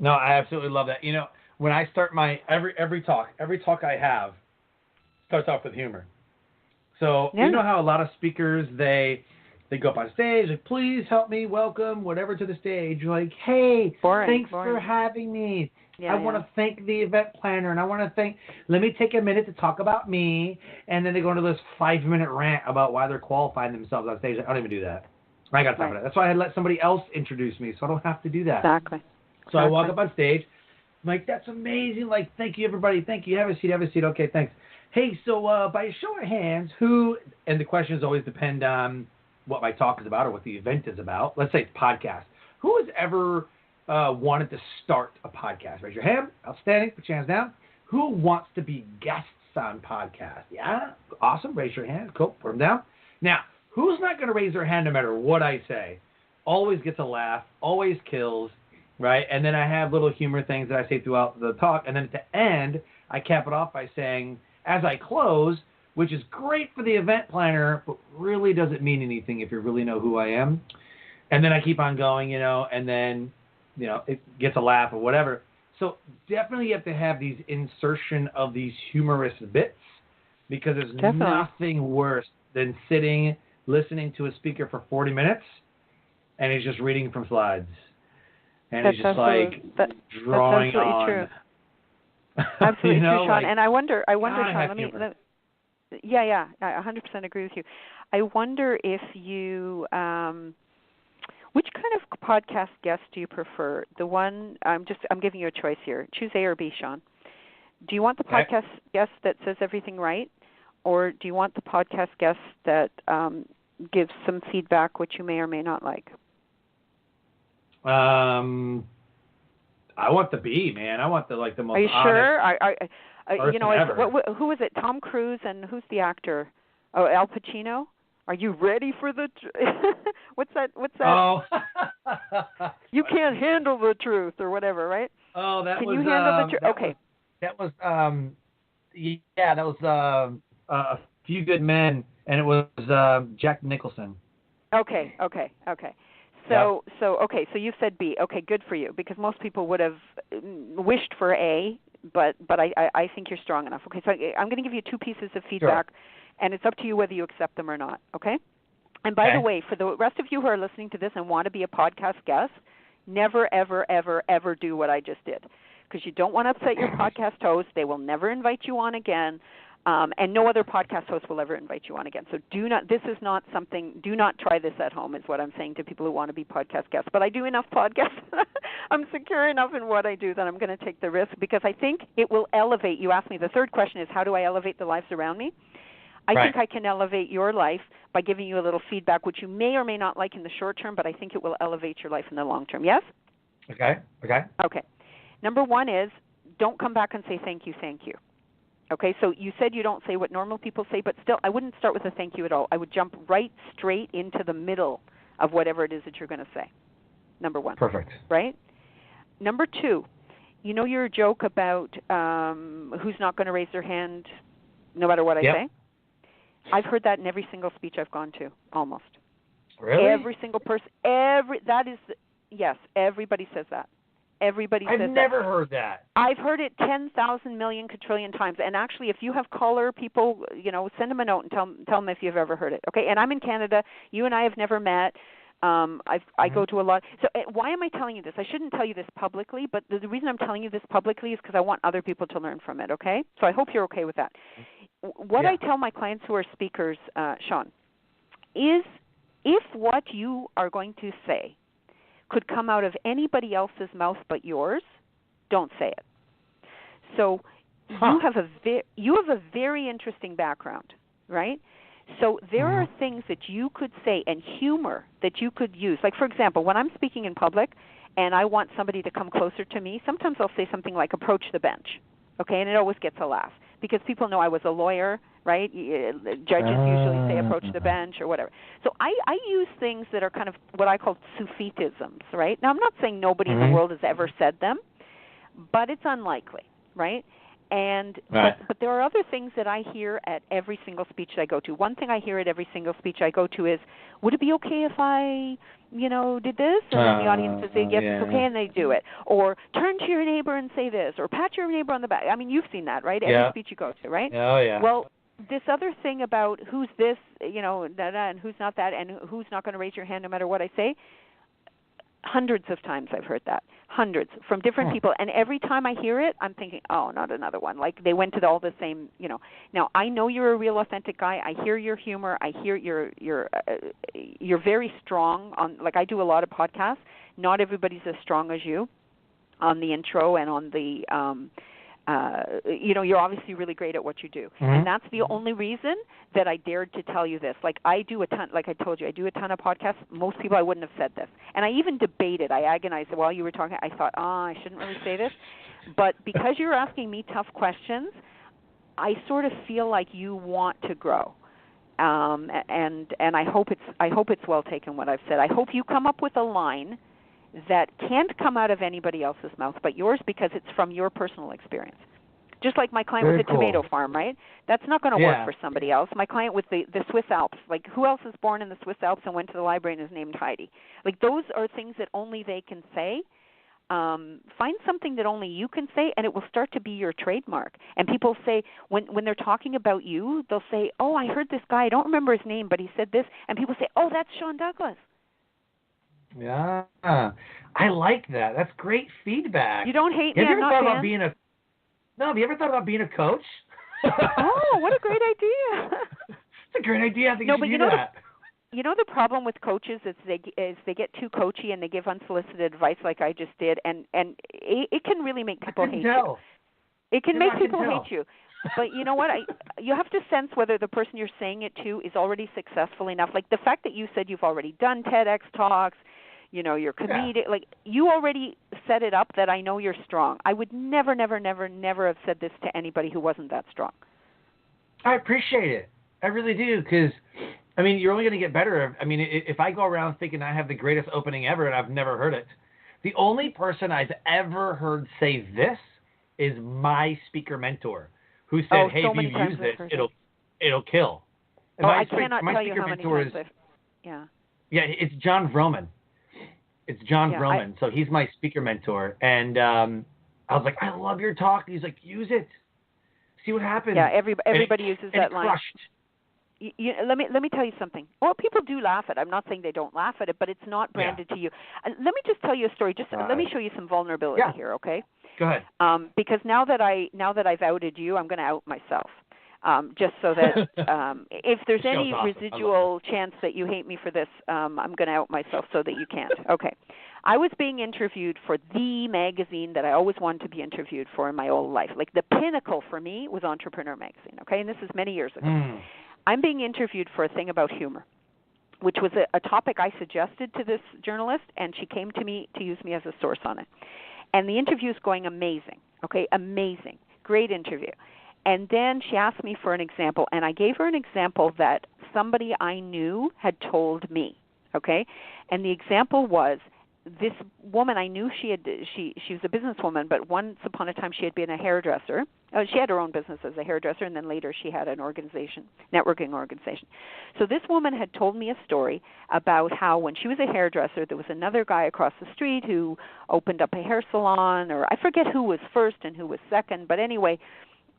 No, I absolutely love that. When I start my every talk I have starts off with humor. So you know how a lot of speakers, they go up on stage, like, please help me welcome whatever to the stage. You're like, hey, thanks for having me. I want to thank the event planner, and let me take a minute to talk about me. And then they go into this 5-minute rant about why they're qualifying themselves on stage. I don't even do that. I got time for that. That's why I let somebody else introduce me, so I don't have to do that. Exactly. So I walk up on stage. I'm like, that's amazing. Like, thank you, everybody. Thank you. Have a seat. Okay, thanks. Hey, so by a show of hands, who, and the questions always depend on what my talk is about or what the event is about. Let's say it's podcast. Who has ever wanted to start a podcast? Raise your hand. Outstanding. Put your hands down. Who wants to be guests on podcast? Yeah? Awesome. Raise your hand. Cool. Put them down. Now, who's not going to raise their hand no matter what I say? Always gets a laugh. Always kills. Right? And then I have little humor things that I say throughout the talk. And then at the end, I cap it off by saying, as I close, which is great for the event planner, but really doesn't mean anything if you really know who I am. And then I keep on going, and then, it gets a laugh or whatever. So definitely you have to have these insertion of these humorous bits, because there's nothing worse than sitting, listening to a speaker for 40 minutes, and he's just reading from slides. And he's just drawing that's absolutely on. True. Absolutely true, Sean. And I wonder, Sean, I 100% agree with you. I wonder if you, which kind of podcast guest do you prefer? The one, I'm giving you a choice here. Choose A or B, Sean. Do you want the podcast guest that says everything right, or do you want the podcast guest that gives some feedback which you may or may not like? I want the B, man. I want the most honest. Are you sure? Who is it? Tom Cruise, and who's the actor? Oh, Al Pacino. Are you ready for the? What's that? Oh. You can't handle the truth, or whatever, right? Oh, that Can was. Can you handle the truth? Okay. That was. That was A Few Good Men, and it was Jack Nicholson. Okay. So you said B. Okay, good for you, because most people would have wished for A, but I think you're strong enough. Okay, so I'm going to give you 2 pieces of feedback, and it's up to you whether you accept them or not, okay? And by the way, for the rest of you who are listening to this and want to be a podcast guest, never, ever, ever, ever do what I just did, because you don't want to upset your podcast host. They will never invite you on again. And no other podcast host will ever invite you on again. So do not try this at home, is what I'm saying to people who want to be podcast guests. But I do enough podcasts. I'm secure enough in what I do that I'm going to take the risk, because I think it will elevate. You asked me, the third question is, how do I elevate the lives around me? I think I can elevate your life by giving you a little feedback, which you may or may not like in the short term, but I think it will elevate your life in the long term. Yes? Okay. Number 1 is, don't come back and say thank you. Okay, so you said you don't say what normal people say, but still, I wouldn't start with a thank you at all. I would jump right straight into the middle of whatever it is that you're going to say, number one. Perfect. Right? Number two, you know your joke about who's not going to raise their hand no matter what I say? I've heard that in every single speech I've gone to, almost. Really? Every single person, yes, everybody says that. Everybody says that. I've never heard that. I've heard it 10,000 million quadrillion times. And actually, if you have caller people, send them a note and tell them if you've ever heard it. Okay? And I'm in Canada. You and I have never met. I go to a lot. So why am I telling you this? I shouldn't tell you this publicly, but the reason I'm telling you this publicly is because I want other people to learn from it. Okay? So I hope you're okay with that. What I tell my clients who are speakers, Sean, is if what you are going to say could come out of anybody else's mouth but yours, don't say it. So you have a very interesting background, right? So there are things that you could say and humor that you could use. Like, for example, when I'm speaking in public and I want somebody to come closer to me, sometimes I'll say something like approach the bench, okay? And it always gets a laugh because people know I was a lawyer, right? Judges usually say approach the bench or whatever. So I use things that are kind of what I call TSUFITisms, right? Now, I'm not saying nobody in the world has ever said them, but it's unlikely, right? And but there are other things that I hear at every single speech I go to. One thing I hear at every single speech I go to is, would it be okay if I, did this? And then the audience says, yes, it's okay, and they do it. Or turn to your neighbor and say this, or pat your neighbor on the back. I mean, you've seen that, right? Every speech you go to, right? Oh, yeah. Well, this other thing about who's this, and who's not that, and who's not going to raise your hand no matter what I say, hundreds of times I've heard that. Hundreds from different people, and every time I hear it, I'm thinking, oh, not another one. Like they went to all the same, Now I know you're a real, authentic guy. I hear your humor. I hear you're very strong on. Like I do a lot of podcasts. Not everybody's as strong as you on the intro and on the. You're obviously really great at what you do, and that's the only reason that I dared to tell you this. Like I do a ton, like I told you, I do a ton of podcasts. Most people I wouldn't have said this, and I even debated. I agonized while you were talking. I thought, I shouldn't really say this, but because you're asking me tough questions, I sort of feel like you want to grow, and I hope it's well taken what I've said. I hope you come up with a line that can't come out of anybody else's mouth but yours because it's from your personal experience. Just like my client with the tomato farm, right? That's not going to work for somebody else. My client with the Swiss Alps, like who else is born in the Swiss Alps and went to the library and is named Heidi? Like those are things that only they can say. Find something that only you can say, and it will start to be your trademark. And people say, when they're talking about you, they'll say, oh, I heard this guy, I don't remember his name, but he said this. And people say, oh, that's Sean Douglas. Yeah, I like that. That's great feedback. You don't hate me. Have you ever thought about being a coach? Oh, what a great idea! It's a great idea. I think you should do that. You know the problem with coaches is they get too coachy and they give unsolicited advice like I just did, and it can really make people hate you. It can make people hate you. But you know what? You have to sense whether the person you're saying it to is already successful enough. Like the fact that you said you've already done TEDx talks, you're comedic. Like you already set it up that I know you're strong. I would never have said this to anybody who wasn't that strong. I appreciate it. I really do, because you're only going to get better. If I go around thinking I have the greatest opening ever and I've never heard it, the only person I've ever heard say this is my speaker mentor, who said, "Hey, if you use this, it'll kill." And I cannot tell you how many times Yeah, it's John Vroman. It's John Vroman. So he's my speaker mentor, and I was like, "I love your talk." He's like, "Use it, see what happens." Yeah, everybody uses that line. Crushed. Let me tell you something. Well, people do laugh at it. I'm not saying they don't laugh at it, but it's not branded to you. Let me just tell you a story. Let me show you some vulnerability here, okay? Go ahead. Because now that I've outed you, I'm going to out myself. Just so that if there's any residual chance that you hate me for this, I'm going to out myself so that you can't. Okay. I was being interviewed for the magazine that I always wanted to be interviewed for in my whole life. Like the pinnacle for me was Entrepreneur Magazine, okay? And this is many years ago. I'm being interviewed for a thing about humor, which was a topic I suggested to this journalist, and she came to me to use me as a source on it. And the interview is going amazing, okay, amazing, great interview. And then she asked me for an example, and I gave her an example that somebody I knew had told me, okay? And the example was this woman I knew she was a businesswoman, but once upon a time she had been a hairdresser. She had her own business as a hairdresser, and then later she had an organization, networking organization. So this woman had told me a story about how when she was a hairdresser, there was another guy across the street who opened up a hair salon, or I forget who was first and who was second, but anyway,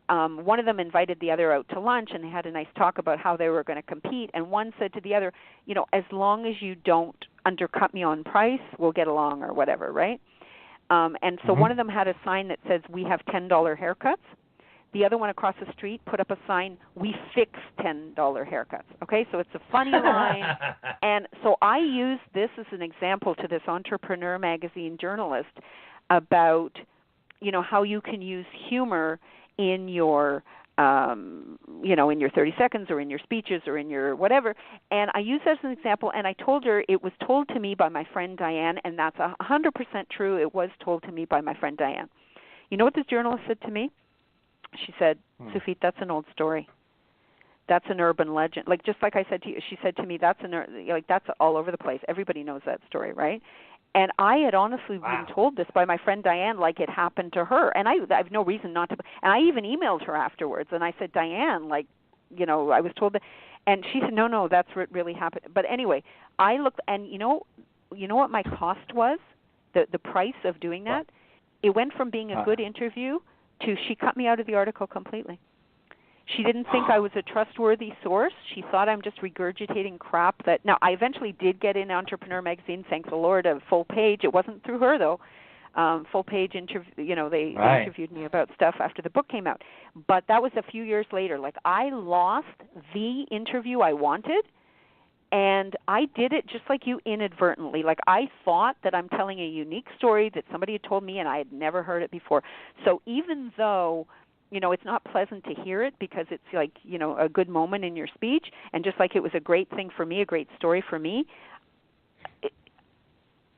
one of them invited the other out to lunch, and they had a nice talk about how they were going to compete. And one said to the other, you know, as long as you don't undercut me on price, we'll get along, or whatever, right? And so one of them had a sign that says, we have $10 haircuts. The other one across the street put up a sign, we fix $10 haircuts. Okay, so it's a funny line. And so I used this as an example to this Entrepreneur magazine journalist about, you know, how you can use humor in your, you know, in your 30 seconds or in your speeches or in your whatever. And I used that as an example, and I told her it was told to me by my friend Diane, and that's 100% true. It was told to me by my friend Diane. You know what this journalist said to me? She said, "TSUFIT, that's an old story. That's an urban legend." Like, just like I said to you, she said to me, that's that's all over the place. Everybody knows that story, right? And I had honestly been told this by my friend Diane, like it happened to her. And I have no reason not to. And I even emailed her afterwards, and I said, Diane, like, you know, I was told that. And she said, no, that's what really happened. But anyway, I looked, and you know what my cost was? The price of doing that? It went from being a good interview to she cut me out of the article completely. She didn't think I was a trustworthy source. She thought I'm just regurgitating crap that... Now, I eventually did get in Entrepreneur magazine, thank the Lord, a full page. It wasn't through her, though. Full page interview. You know, they interviewed me about stuff after the book came out. But that was a few years later. Like, I lost the interview I wanted, and I did it just like you, inadvertently. Like, I thought that I'm telling a unique story that somebody had told me, and I had never heard it before. So even though... you know, it's not pleasant to hear it because it's like, you know, a good moment in your speech, and just like it was a great thing for me, a great story for me,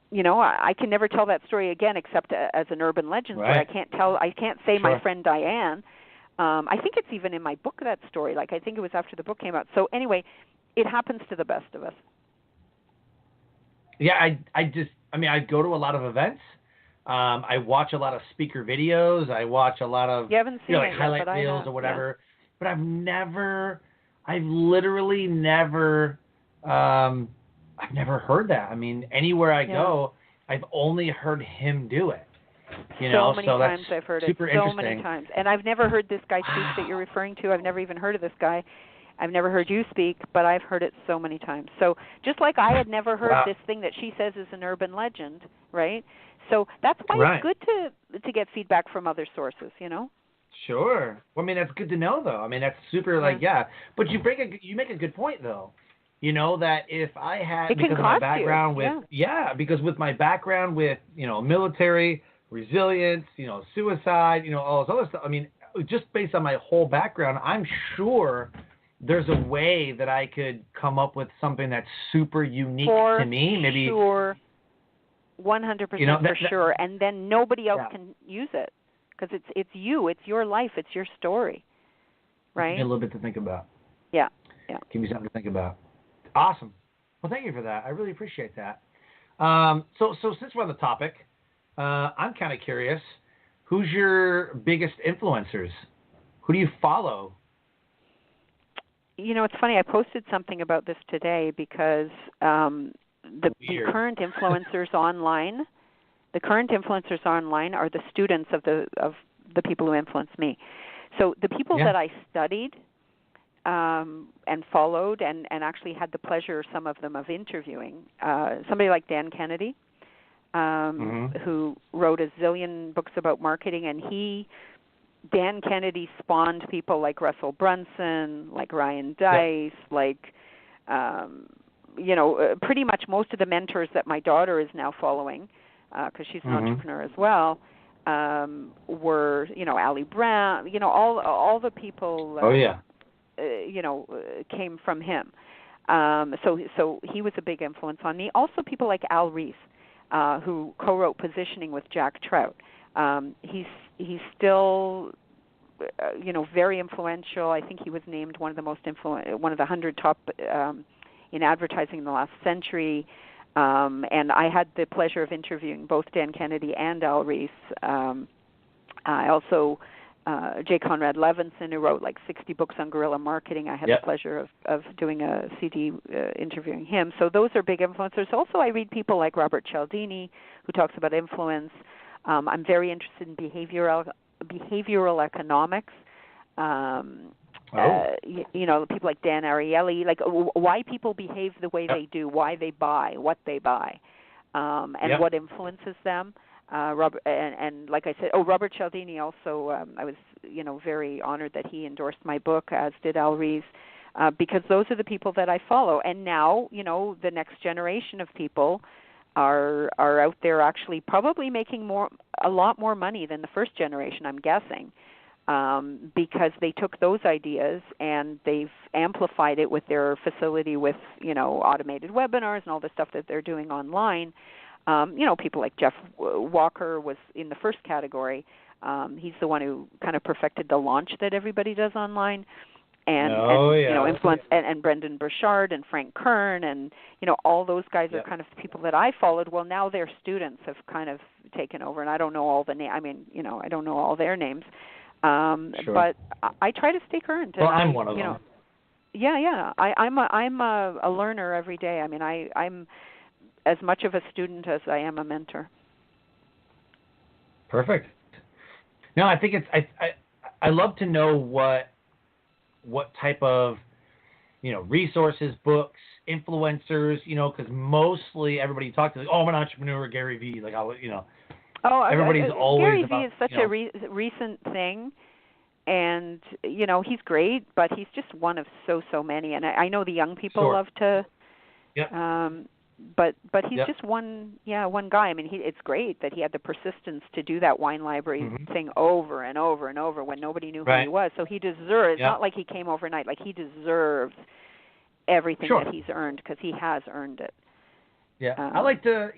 you know, I can never tell that story again except as an urban legend story. I can't say my friend Diane. I think it's even in my book, that story. Like, I think it was after the book came out. So anyway, it happens to the best of us. Yeah, I go to a lot of events. I watch a lot of speaker videos. I watch a lot of like highlight reels or whatever. But I've literally never heard that. I mean, anywhere I go, I've only heard him do it. You know, so many times I've heard it. So many times. And I've never heard this guy speak that you're referring to. I've never even heard of this guy. I've never heard you speak, but I've heard it so many times. So just like I had never heard this thing that she says is an urban legend, right? So that's why it's good to get feedback from other sources, you know? Sure. Well, I mean, that's good to know, though. I mean, that's super, But you make a good point, though. You know, that if I had, because of my background because with my background with, you know, military, resilience, you know, suicide, you know, all this other stuff, I mean, just based on my whole background, I'm sure there's a way that I could come up with something that's super unique to me. Maybe. Sure. 100% for sure, and then nobody else can use it because it's you, it's your life, it's your story, right? Give me a little bit to think about. Yeah. Give me something to think about. Awesome. Well, thank you for that. I really appreciate that. So since we're on the topic, I'm kind of curious. Who's your biggest influencers? Who do you follow? You know, it's funny. I posted something about this today because. The current influencers online, are the students of the people who influence me. So the people that I studied and followed and actually had the pleasure, some of them, of interviewing, somebody like Dan Kennedy, who wrote a zillion books about marketing, and Dan Kennedy spawned people like Russell Brunson, like Ryan Dice, like you know, pretty much most of the mentors that my daughter is now following, because she's an entrepreneur as well, were, you know, Allie Brown, you know, all the people, you know, came from him. So he was a big influence on me. Also, people like Al Ries, who co-wrote Positioning with Jack Trout. He's still very influential. I think he was named one of the one of the 100 top in advertising in the last century. And I had the pleasure of interviewing both Dan Kennedy and Al Ries. I also J. Conrad Levinson, who wrote like 60 books on guerrilla marketing. I had the pleasure of doing a CD interviewing him. So those are big influencers. Also, I read people like Robert Cialdini, who talks about influence. I'm very interested in behavioral economics. People like Dan Ariely, like why people behave the way they do, why they buy, what they buy, and what influences them. Robert, and like I said, Robert Cialdini also, I was, very honored that he endorsed my book, as did Al Ries, because those are the people that I follow. And now, the next generation of people are out there actually probably making a lot more money than the first generation, I'm guessing, because they took those ideas and they've amplified it with their facility with, automated webinars and all the stuff that they're doing online. People like Jeff Walker was in the first category. He's the one who kind of perfected the launch that everybody does online. And influence, and Brendan Burchard and Frank Kern and, all those guys are kind of people that I followed. Well, now their students have kind of taken over, and I don't know all the names. I don't know all their names. But I try to stay current. Well, I'm one of them. Yeah. I'm a learner every day. I mean, I'm as much of a student as I am a mentor. Perfect. No, I think I love to know what type of, resources, books, influencers, because mostly everybody you talk to, like, I'm an entrepreneur, Gary Vee, like, everybody's always Gary about, Vee is such a recent thing, and, he's great, but he's just one of so many, and I know the young people love to, but he's just one guy. I mean, it's great that he had the persistence to do that wine library thing over and over and over when nobody knew who he was. So he deserves. It's not like he came overnight. Like, he deserves everything that he's earned, because he has earned it. Yeah, I like to,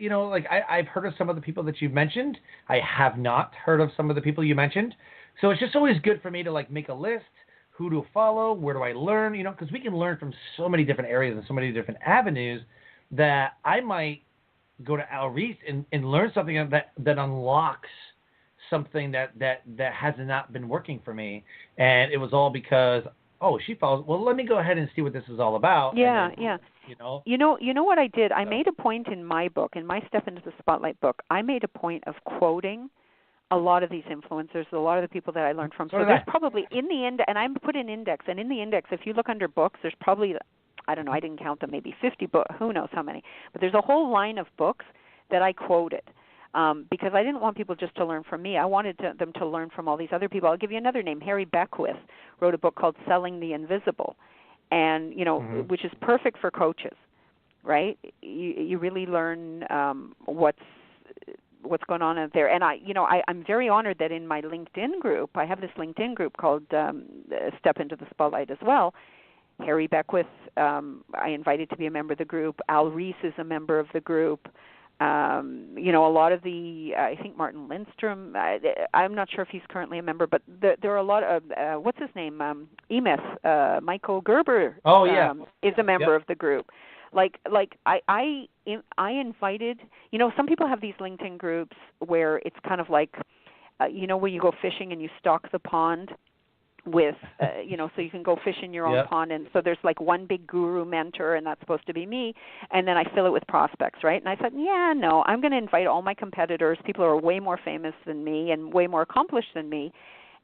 I've heard of some of the people that you've mentioned. I have not heard of some of the people you mentioned. So it's just always good for me to make a list, who to follow, where do I learn, because we can learn from so many different areas and so many different avenues, that I might go to Al Ries and learn something that unlocks something that has not been working for me. And it was all because, she follows, well, let me go ahead and see what this is all about. Yeah. You know what I did? I made a point in my book, in my Step into the Spotlight book, I made a point of quoting a lot of these influencers, a lot of the people that I learned from. So there's probably in the end, and I put an index, and in the index, if you look under books, there's probably, I don't know, I didn't count them, maybe 50 books, who knows how many. But there's a whole line of books that I quoted because I didn't want people just to learn from me. I wanted them to learn from all these other people. I'll give you another name. Harry Beckwith wrote a book called Selling the Invisible, and which is perfect for coaches, right? You really learn what's going on out there. And I'm very honored that in my LinkedIn group, I have this LinkedIn group called Step into the Spotlight as well. Harry Beckwith, I invited to be a member of the group. Al Ries is a member of the group. A lot of I think Martin Lindstrom, I'm not sure if he's currently a member, but there are a lot of, what's his name? Michael Gerber is a member of the group. I invited, some people have these LinkedIn groups where it's kind of like, where you go fishing and you stock the pond with, so you can go fish in your own pond. And so there's like one big guru mentor, and that's supposed to be me. And then I fill it with prospects, right? And I said, no, I'm going to invite all my competitors, people who are way more famous than me and way more accomplished than me,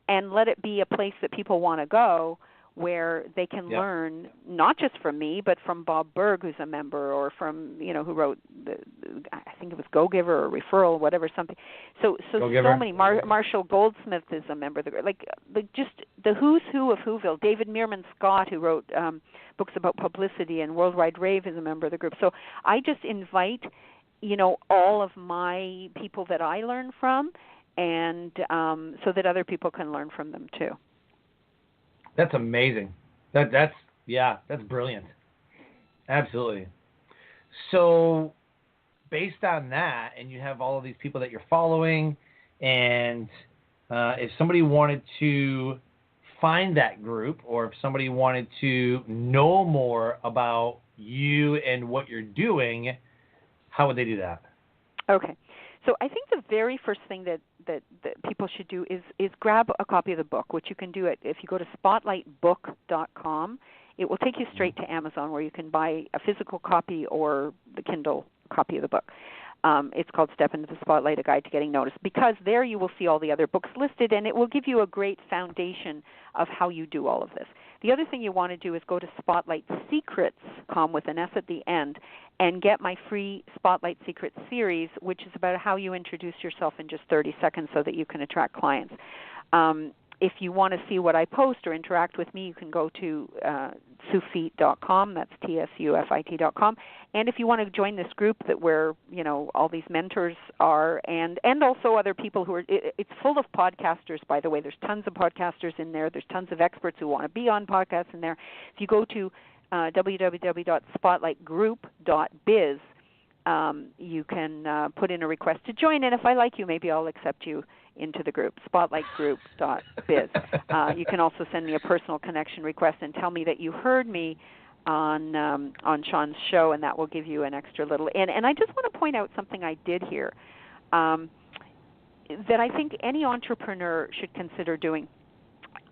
and let it be a place that people want to go, where they can learn not just from me, but from Bob Berg, who's a member, or from, who wrote, I think it was Go Giver or Referral, whatever, something. So many. Marshall Goldsmith is a member of the group. Like just the who's who of Whoville. David Meerman Scott, who wrote books about publicity, and Worldwide Rave, is a member of the group. So I just invite, all of my people that I learn from, and so that other people can learn from them too. That's amazing. That's brilliant. Absolutely. So based on that, and you have all of these people that you're following, and if somebody wanted to find that group, or if somebody wanted to know more about you and what you're doing, how would they do that? Okay. So I think the very first thing that people should do is grab a copy of the book, which you can do if you go to spotlightbook.com. It will take you straight to Amazon, where you can buy a physical copy or the Kindle copy of the book. It's called Step into the Spotlight, A Guide to Getting Noticed, because there you will see all the other books listed, and it will give you a great foundation of how you do all of this. The other thing you want to do is go to spotlightsecrets.com with an S at the end and get my free Spotlight Secrets series, which is about how you introduce yourself in just 30 seconds so that you can attract clients. If you want to see what I post or interact with me, you can go to TSUFIT.com. That's TSUFIT.com. And if you want to join this group where all these mentors are, and also other people who are, it's full of podcasters, by the way. There's tons of podcasters in there. There's tons of experts who want to be on podcasts in there. If you go to www.spotlightgroup.biz, you can put in a request to join, and if I like you, maybe I'll accept you into the group, spotlightgroup.biz. You can also send me a personal connection request and tell me that you heard me on Sean's show, and that will give you an extra little. And I just want to point out something I did here that I think any entrepreneur should consider doing.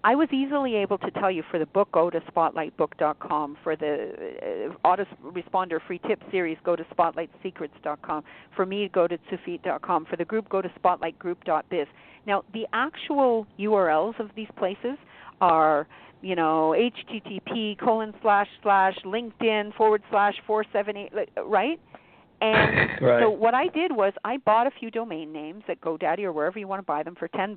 I was easily able to tell you for the book, go to spotlightbook.com. For the autoresponder free tip series, go to spotlightsecrets.com. For me, go to tsufit.com. For the group, go to spotlightgroup.biz. Now, the actual URLs of these places are, http://linkedin/478, right? And right. So what I did was I bought a few domain names at GoDaddy or wherever you want to buy them for $10,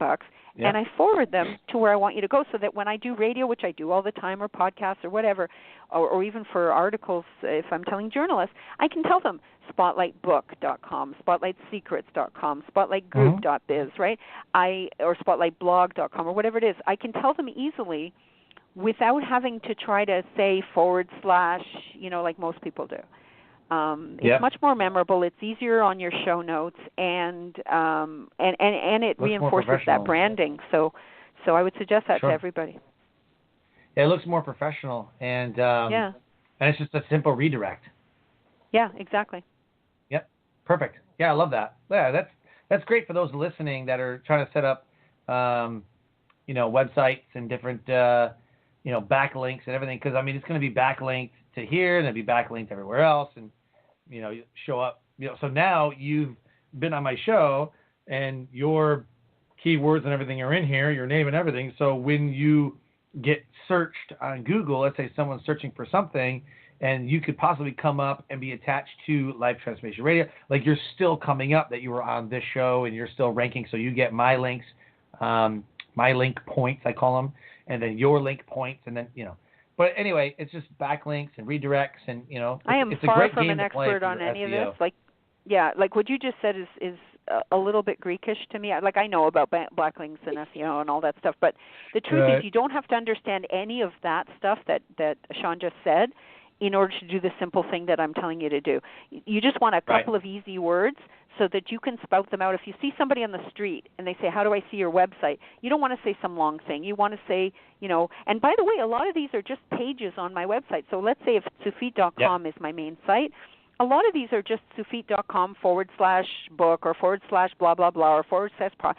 and I forward them to where I want you to go, so that when I do radio, which I do all the time, or podcasts or whatever, or even for articles, if I'm telling journalists, I can tell them spotlightbook.com, spotlightsecrets.com, spotlightgroup.biz, right? Or spotlightblog.com, or whatever it is. I can tell them easily without having to try to say / like most people do. It's much more memorable. It's easier on your show notes, and it reinforces that branding. So I would suggest that to everybody. Yeah, it looks more professional, and it's just a simple redirect. Yeah, exactly. Yep, perfect. Yeah, I love that. Yeah, that's great for those listening that are trying to set up, websites and different, backlinks and everything. Because it's going to be backlinked to here, and it'll be backlinked everywhere else, and you show up. So now you've been on my show, and your keywords and everything are in here, your name and everything. So when you get searched on Google, let's say someone's searching for something, and you could possibly come up and be attached to Live Transformation Radio, like you're still coming up that you were on this show, and you're still ranking. So you get my links, my link points, I call them, and then your link points, and then But anyway, it's just backlinks and redirects, and I am it's far a great from game an to play expert on any SEO. of this. Like what you just said is a little bit Greekish to me. Like I know about backlinks and SEO and all that stuff, but the truth is you don't have to understand any of that stuff that Sean just said in order to do the simple thing that I'm telling you to do. You just want a couple of easy words so that you can spout them out. If you see somebody on the street and they say, how do I see your website? You don't want to say some long thing. You want to say, and by the way, a lot of these are just pages on my website. So let's say if tsufit.com is my main site, a lot of these are just tsufit.com /book or /blah, blah, blah, or /pro.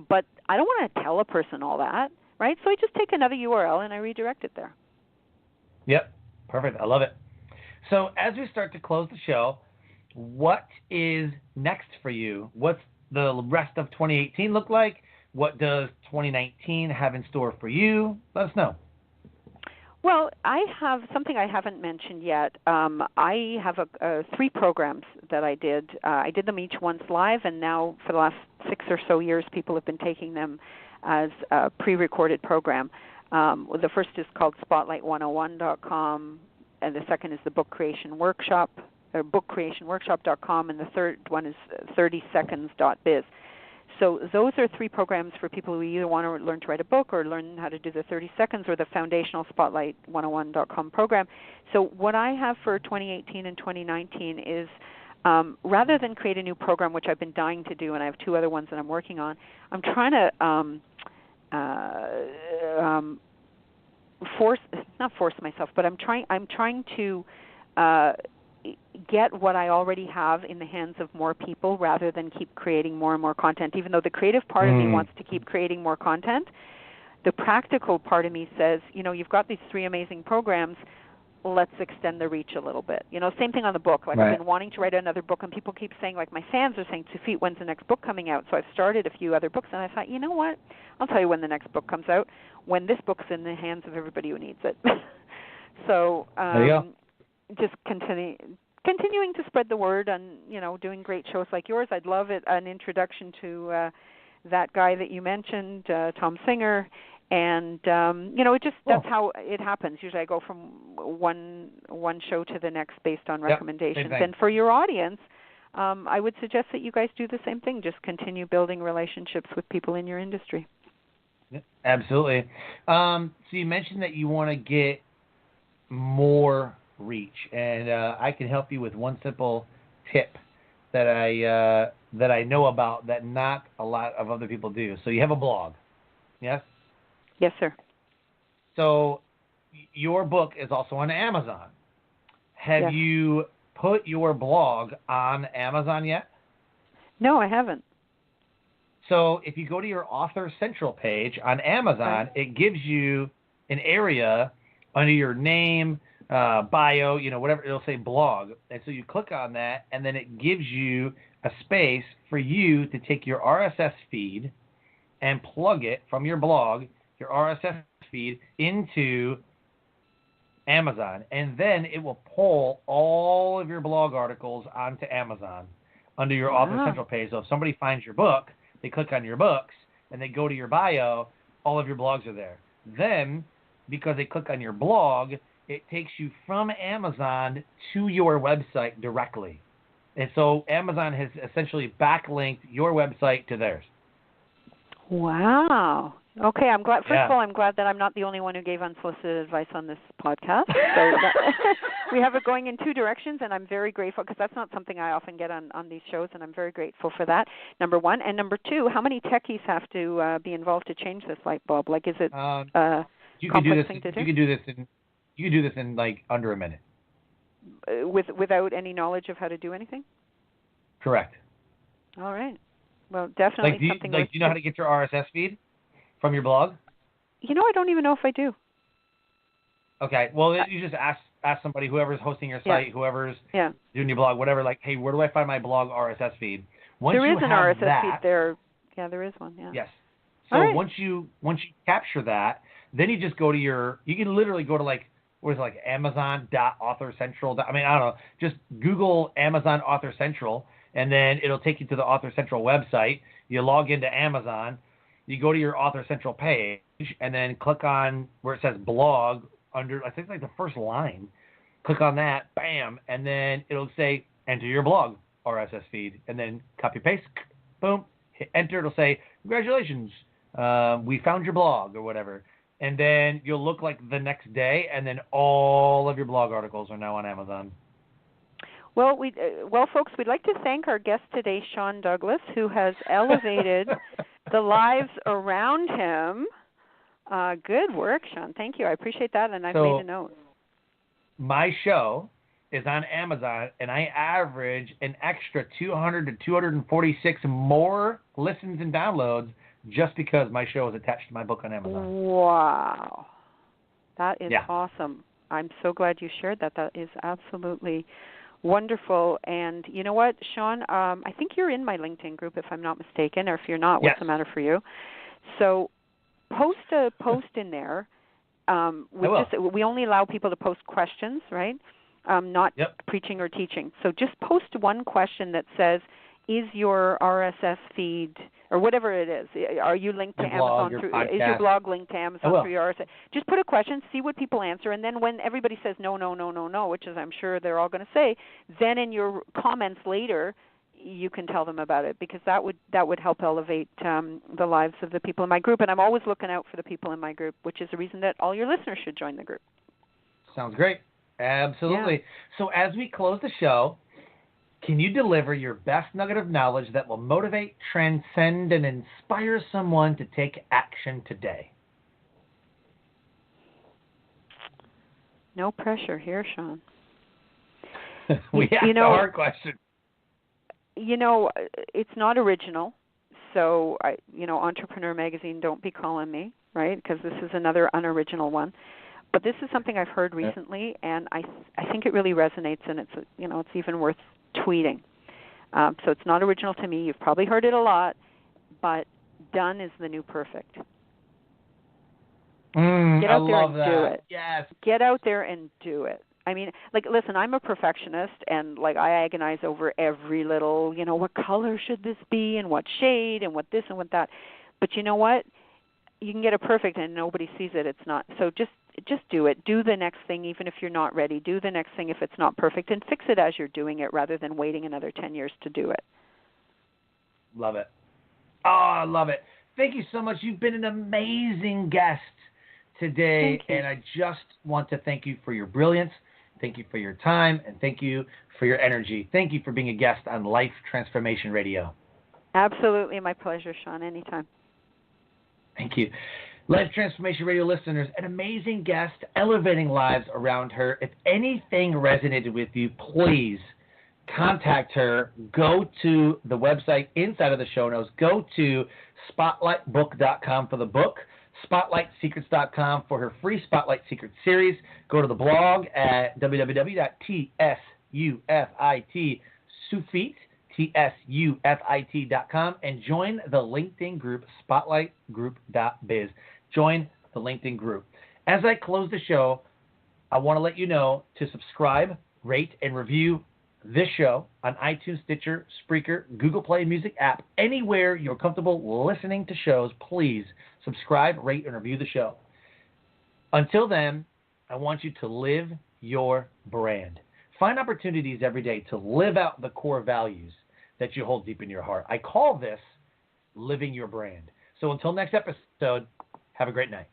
But I don't want to tell a person all that, right? So I just take another URL and I redirect it there. Yep. Perfect. I love it. So as we start to close the show, what is next for you? What's the rest of 2018 look like? What does 2019 have in store for you? Let us know. Well, I have something I haven't mentioned yet. I have 3 programs that I did. I did them each once live, and now for the last 6 or so years, people have been taking them as a pre-recorded program. The first is called spotlight101.com, and the second is the Book Creation Workshop, or bookcreationworkshop.com, and the third one is 30seconds.biz. So those are 3 programs for people who either want to learn to write a book or learn how to do the 30 seconds or the foundational spotlight101.com program. So what I have for 2018 and 2019 is rather than create a new program, which I've been dying to do, and I have 2 other ones that I'm working on, I'm trying to not force myself, but I'm trying to get what I already have in the hands of more people rather than keep creating more and more content. Even though the creative part of me wants to keep creating more content, the practical part of me says, you've got these 3 amazing programs, let's extend the reach a little bit. Same thing on the book. Like, right. I've been wanting to write another book, and people keep saying, like, my fans are saying, TSUFIT, when's the next book coming out? So I've started a few other books, and I thought, you know what? I'll tell you when the next book comes out, when this book's in the hands of everybody who needs it. So there you go. Just continuing to spread the word and, doing great shows like yours. I'd love an introduction to that guy that you mentioned, Tom Singer. And that's how it happens. Usually I go from one show to the next based on recommendations. Yep, and for your audience, I would suggest that you guys do the same thing. Just continue building relationships with people in your industry. Absolutely. So you mentioned that you want to get more reach, and I can help you with one simple tip that I know about that not a lot of other people do. So you have a blog, yes? Yes, sir. So your book is also on Amazon. Have you put your blog on Amazon yet? No, I haven't. So if you go to your Author Central page on Amazon, it gives you an area under your name, bio, whatever, it'll say blog. And so you click on that, and then it gives you a space for you to take your RSS feed and plug it from your blog, your RSS feed, into Amazon. And then it will pull all of your blog articles onto Amazon under your Author Central page. So if somebody finds your book, they click on your books, and they go to your bio, all of your blogs are there. Then, because they click on your blog, it takes you from Amazon to your website directly. And so Amazon has essentially backlinked your website to theirs. Wow. Okay, I'm glad. First of all, I'm glad that I'm not the only one who gave unsolicited advice on this podcast. So we have it going in 2 directions, and I'm very grateful because that's not something I often get on these shows, and I'm very grateful for that. Number 1, and number 2, how many techies have to be involved to change this light bulb? Like, is it complex thing to do? You can do this in like under a minute. Without any knowledge of how to do anything? Correct. All right. Well, definitely something. Do you know how to get your RSS feed from your blog? I don't even know if I do. Okay. Well, you just ask somebody, whoever's hosting your site, whoever's doing your blog, whatever. Like, hey, where do I find my blog RSS feed? There is an RSS feed there. Yeah, there is one. Yeah. Yes. So once you capture that, then you just go to you can literally go to like, what is it, like Amazon.AuthorCentral. I don't know. Just Google Amazon Author Central, and then it'll take you to the Author Central website. You log into Amazon. You go to your Author Central page, and then click on where it says blog under, I think, like the first line. Click on that, bam, and then it'll say enter your blog RSS feed, and then copy paste, boom, hit enter. It'll say congratulations, we found your blog or whatever. And then you'll look like the next day, and then all of your blog articles are now on Amazon. Well, folks, we'd like to thank our guest today, Sean Douglas, who has elevated the lives around him. Good work, Sean. Thank you. I appreciate that, and I've made a note. My show is on Amazon, and I average an extra 200 to 246 more listens and downloads just because my show is attached to my book on Amazon. Wow. That is awesome. I'm so glad you shared that. That is absolutely wonderful. And you know what, Sean? I think you're in my LinkedIn group, if I'm not mistaken, or if you're not, what's the matter for you? So post a post in there. We only allow people to post questions, right? Not preaching or teaching. So just post one question that says, is your RSS feed, or whatever it is, are you linked to Amazon is your blog linked to Amazon through your RSS? Just put a question, see what people answer, and then when everybody says no, which is I'm sure they're all going to say, then in your comments later, you can tell them about it, because that would help elevate the lives of the people in my group. And I'm always looking out for the people in my group, which is the reason that all your listeners should join the group. Sounds great. Absolutely. Yeah. So as we close the show, can you deliver your best nugget of knowledge that will motivate, transcend, and inspire someone to take action today? No pressure here, Sean. We asked a hard question. It's not original. So, Entrepreneur Magazine, don't be calling me, right? Because this is another unoriginal one. But this is something I've heard recently, and I think it really resonates, and it's even worth tweeting. So it's not original to me. You've probably heard it a lot, but done is the new perfect. Get out there and do it. Yes. Get out there and do it. I mean, listen, I'm a perfectionist, and I agonize over every little, what color should this be, and what shade, and what this and what that. But you know what? You can get it perfect, and nobody sees it. It's not. So just do it. Do the next thing, even if you're not ready. Do the next thing if it's not perfect, and fix it as you're doing it, rather than waiting another 10 years to do it. Love it. Oh, I love it. Thank you so much. You've been an amazing guest today, and I just want to thank you for your brilliance. Thank you for your time, and thank you for your energy. Thank you for being a guest on Life Transformation Radio. Absolutely. My pleasure, Sean. Anytime. Thank you. Life Transformation Radio listeners, an amazing guest elevating lives around her. If anything resonated with you, please contact her. Go to the website inside of the show notes. Go to spotlightbook.com for the book, spotlightsecrets.com for her free Spotlight Secrets series. Go to the blog at www.tsufit.com and join the LinkedIn group, spotlightgroup.biz. Join the LinkedIn group. As I close the show, I want to let you know to subscribe, rate, and review this show on iTunes, Stitcher, Spreaker, Google Play Music app. Anywhere you're comfortable listening to shows, please subscribe, rate, and review the show. Until then, I want you to live your brand. Find opportunities every day to live out the core values that you hold deep in your heart. I call this living your brand. So until next episode, have a great night.